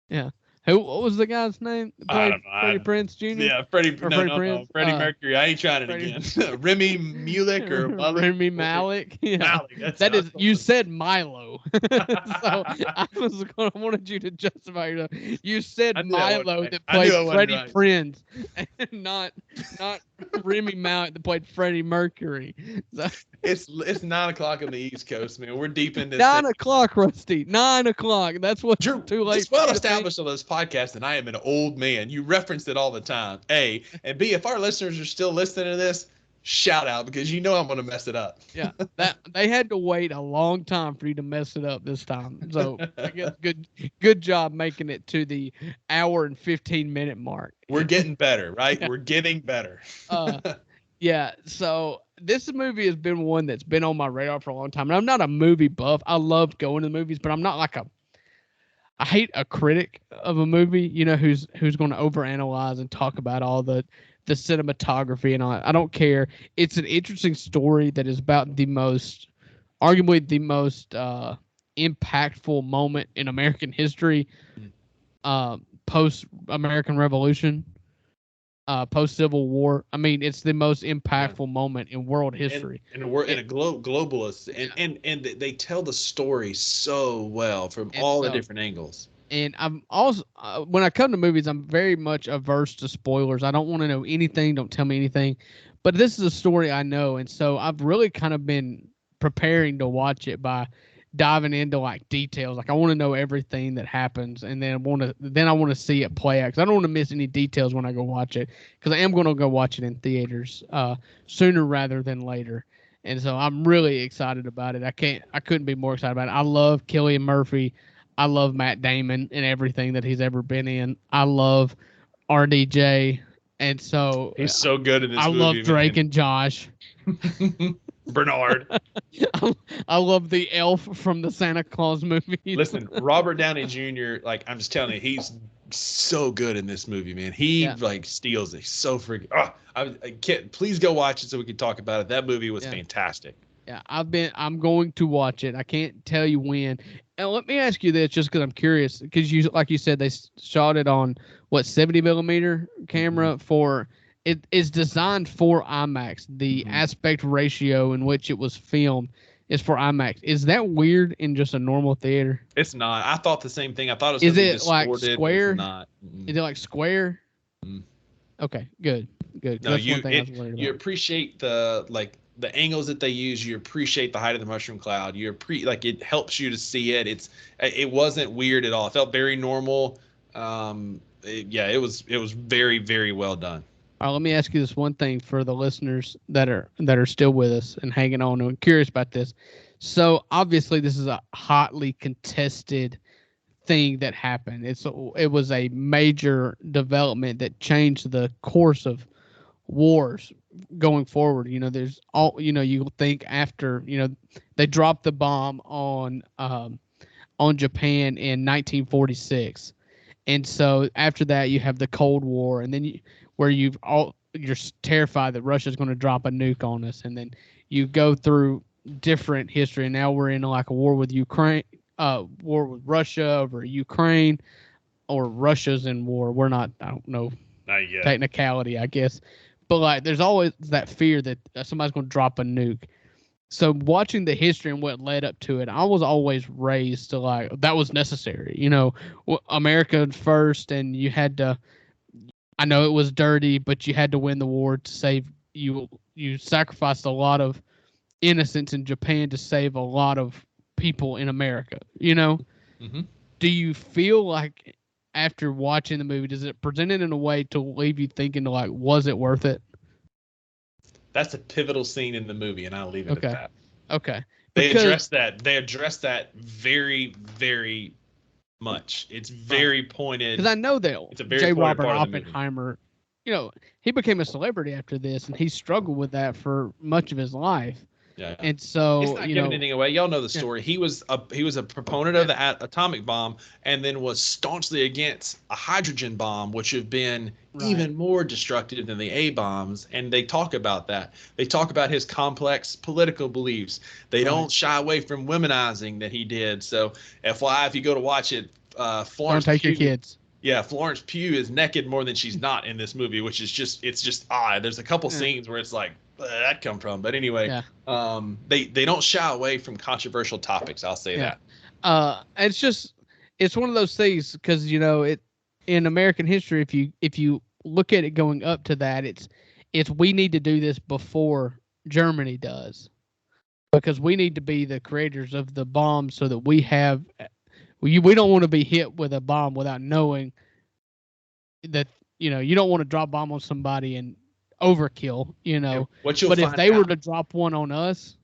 Yeah. What was the guy's name? I don't know. Freddie Prinze Jr. Yeah, Freddie Prinze? Freddie Mercury. I ain't trying it Freddie- again. Remy Malek or Remy Malek. Yeah. Malek. That is, you said Milo, so I wanted you to justify yourself. You said Milo that played Freddie Prinze, and not Remy Malek that played Freddie Mercury. So, it's 9:00 on the East Coast, man. We're deep into 9:00, Rusty. 9:00. That's what you're too late. It's well established on this podcast that I am an old man. You reference it all the time. A and B. If our listeners are still listening to this, shout out, because you know I'm going to mess it up. Yeah, that they had to wait a long time for you to mess it up this time. So I guess good job making it to the hour and 15-minute mark. We're getting better, right? Yeah. We're getting better. Yeah. So this movie has been one that's been on my radar for a long time, and I'm not a movie buff. I love going to the movies, but I'm not like I hate a critic of a movie, you know, who's going to overanalyze and talk about all the cinematography and all that. I don't care. It's an interesting story that is about arguably the most impactful moment in American history, post-American Revolution, post-Civil War. I mean, it's the most impactful moment in world history. And we're in a globalist, and they tell the story so well from all the different angles. And I'm also, when I come to movies, I'm very much averse to spoilers. I don't want to know anything. Don't tell me anything. But this is a story I know. And so I've really kind of been preparing to watch it by diving into like details. Like I want to know everything that happens. And then I want to see it play out. Cause I don't want to miss any details when I go watch it. Cause I am going to go watch it in theaters, sooner rather than later. And so I'm really excited about it. I couldn't be more excited about it. I love Cillian Murphy. I love Matt Damon and everything that he's ever been in. I love RDJ, and so he's so good in this movie. I love Drake and Josh. Bernard. I love the elf from the Santa Claus movie. Listen, Robert Downey Jr., like I'm just telling you, he's so good in this movie, man. He like steals it. He's so freaking. I can't. Please go watch it so we can talk about it. That movie was fantastic. Yeah, I'm going to watch it. I can't tell you when. And let me ask you this, just because I'm curious, because like you said, they shot it on 70 millimeter camera for. It is designed for IMAX. The aspect ratio in which it was filmed is for IMAX. Is that weird in just a normal theater? It's not. I thought the same thing. I thought it was. Is it like square? It's not. Is it like square? Okay, good. No, that's one thing I was worried about. You appreciate the angles that they use. You appreciate the height of the mushroom cloud. It helps you to see it. It wasn't weird at all. It felt very normal. It was very, very well done. All right, let me ask you this one thing for the listeners that are still with us and hanging on and curious about this. So obviously this is a hotly contested thing that happened. It was a major development that changed the course of wars going forward. You know, you think after, they dropped the bomb on Japan in 1946. And so after that you have the Cold War, and then you're terrified that Russia's going to drop a nuke on us, and then you go through different history, and now we're in like a war with Ukraine, war with Russia over Ukraine, or Russia's in war. We're not, I don't know, not yet. Technicality, I guess, but like there's always that fear that somebody's going to drop a nuke. So watching the history and what led up to it, I was always raised to like that was necessary. America first, and you had to. I know it was dirty, but you had to win the war to save you. You sacrificed a lot of innocence in Japan to save a lot of people in America. Mm-hmm. Do you feel like after watching the movie, does it present it in a way to leave you thinking like, was it worth it? That's a pivotal scene in the movie, and I'll leave it at that. Okay. They address that very, very much. It's very pointed. Because I know that it's a very J. pointed Robert part of the Oppenheimer he became a celebrity after this, and he struggled with that for much of his life. Yeah. And It's so, not giving anything away. Y'all know the yeah, story. He was a proponent of the atomic bomb, and then was staunchly against a hydrogen bomb, which have been right, even more destructive than the A bombs. And they talk about that. They talk about his complex political beliefs. They right. don't shy away from womenizing that he did. So, FYI, if you go to watch it, Don't Florence take your Pugh. kids. Yeah, Florence Pugh is naked more than she's not in this movie, which is it's just odd. There's a couple Yeah, scenes where it's like, where did that come from? But anyway, yeah, they don't shy away from controversial topics. I'll say yeah. that. It's one of those things because it in American history. If you look at it going up to that, it's we need to do this before Germany does because we need to be the creators of the bomb so that we don't want to be hit with a bomb without knowing that you don't want to drop a bomb on somebody and overkill. And what you'll But if find they were out, to drop one on us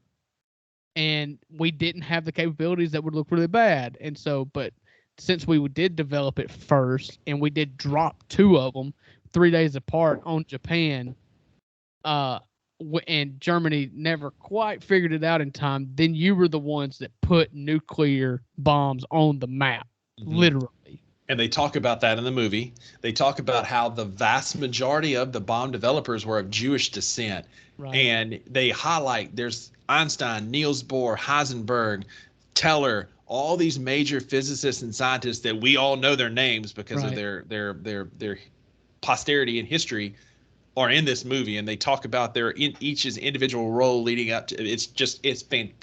and we didn't have the capabilities, that would look really bad. And so, but since we did develop it first and we did drop two of them 3 days apart on Japan, uh, and Germany never quite figured it out in time, then you were the ones that put nuclear bombs on the map, literally. and they talk about that in the movie. They talk about how the vast majority of the bomb developers were of Jewish descent. Right. And they highlight there's Einstein, Niels Bohr, Heisenberg, Teller, all these major physicists and scientists that we all know their names because of Right. their posterity and history are in this movie, and they talk about their each's individual role leading up to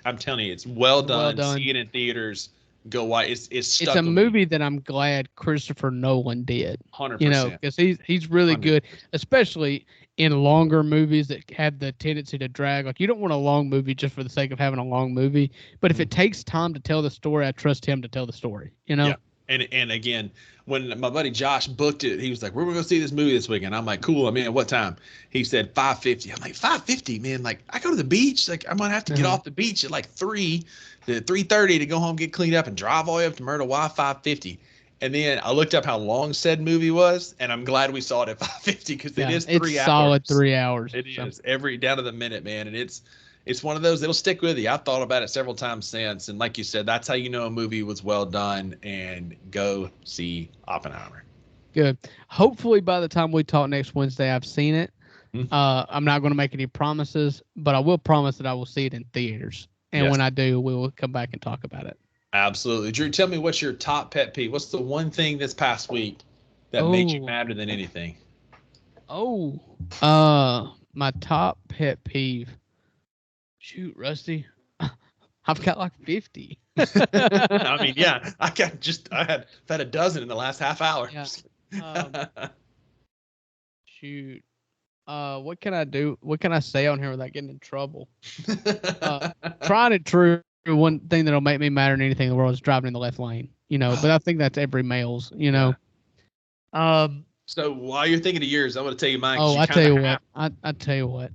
I'm telling you, it's well Well done. done. See it in theaters. Go watch. It's stuck It's a with me. movie that I'm glad Christopher Nolan did. 100%. Because he's really good, especially in longer movies that have the tendency to drag. Like you don't want a long movie just for the sake of having a long movie, but if it takes time to tell the story, I trust him to tell the story. Yeah. And again, when my buddy Josh booked it, he was like, "We're gonna go see this movie this weekend." I'm like, "Cool." I mean, at what time? He said 5:50. I'm like, 5:50, man. Like, I go to the beach. Like, I'm gonna have to get off the beach at like 3:30 to go home, get cleaned up, and drive all the way up to Myrtle. Why 5:50? And then I looked up how long said movie was, and I'm glad we saw it at 5:50 because it is 3 it's hours. Solid 3 hours. It is every down to the minute, man, and it's one of those that'll stick with you. I've thought about it several times since, and like you said, that's how you know a movie was well done. And go see Oppenheimer. Good. Hopefully, by the time we talk next Wednesday, I've seen it. I'm not going to make any promises, but I will promise that I will see it in theaters. And when I do, we will come back and talk about it. Absolutely. Drew, tell me what's your top pet peeve? What's the one thing this past week that made you madder than anything? My top pet peeve. Shoot, Rusty. I've got like 50. I mean, yeah, I've had a dozen in the last half hour. Yeah. Shoot. What can I do? What can I say on here without getting in trouble? Tried and true. One thing that'll make me madder than anything in the world is driving in the left lane. But I think that's every male's. So while you're thinking of yours, I'm going to tell you mine. I tell you what. I tell you what.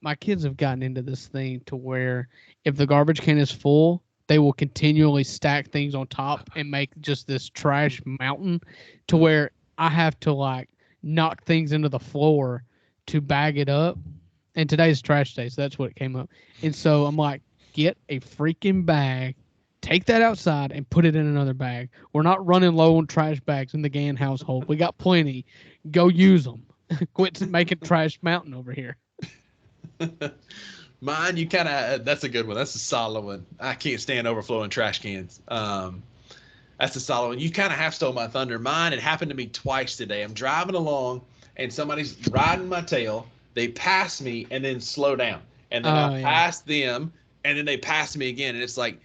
My kids have gotten into this thing to where if the garbage can is full, they will continually stack things on top and make just this trash mountain to where I have to like knock things into the floor to bag it up. And today's trash day, so that's what it came up. And so I'm like, get a freaking bag, take that outside and put it in another bag. We're not running low on trash bags in the Gann household. We got plenty. Go use them. Quit making trash mountain over here. Mine, you kind of, that's a good one. That's a solid one. I can't stand overflowing trash cans. That's a solid one. You kind of have stole my thunder. Mine, it happened to me twice today. I'm driving along and somebody's riding my tail. They pass me and then slow down. And then I pass them and then they pass me again. And it's like,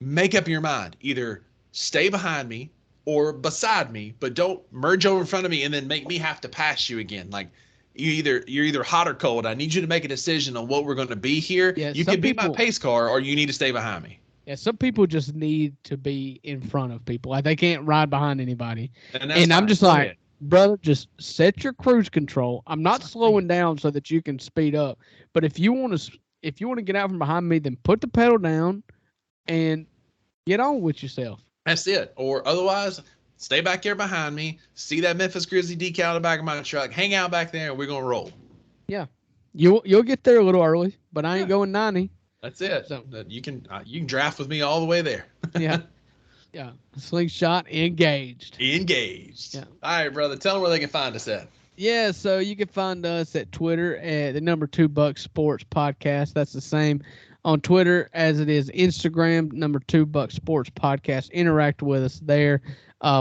make up your mind. Either stay behind me or beside me, but don't merge over in front of me and then make me have to pass you again. Like, you're either hot or cold. I need you to make a decision on what we're going to be here. Yeah, you can be my pace car or you need to stay behind me. Yeah, some people just need to be in front of people. Like they can't ride behind anybody. And I'm just like, brother, just set your cruise control. I'm not slowing down so that you can speed up. But if you want to get out from behind me, then put the pedal down and get on with yourself. That's it. Or otherwise, stay back there behind me, see that Memphis Grizzly decal in the back of my truck, hang out back there, and we're gonna roll. Yeah, you'll get there a little early, but I ain't going 90. That's it. So You can draft with me all the way there. yeah, slingshot engaged. Engaged. Yeah. All right, brother. Tell them where they can find us at. Yeah, so you can find us at Twitter at the number 2 Bucks Sports Podcast. That's the same on Twitter as it is Instagram, number 2 Bucks Sports Podcast. Interact with us there.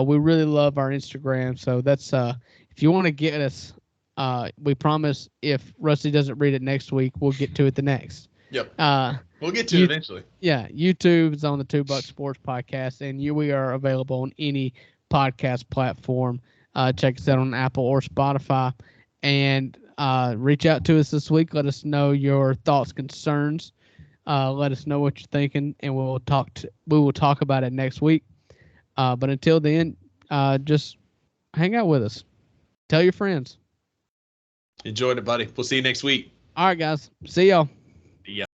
We really love our Instagram. So that's if you want to get us, we promise if Rusty doesn't read it next week, we'll get to it the next. Yep. We'll get to it eventually. Yeah, YouTube is on the 2 Bucks Sports Podcast, and we are available on any podcast platform. Check us out on Apple or Spotify, and reach out to us this week. Let us know your thoughts, concerns. Let us know what you're thinking, and we will talk about it next week. But until then, just hang out with us. Tell your friends. Enjoyed it, buddy. We'll see you next week. All right, guys. See y'all.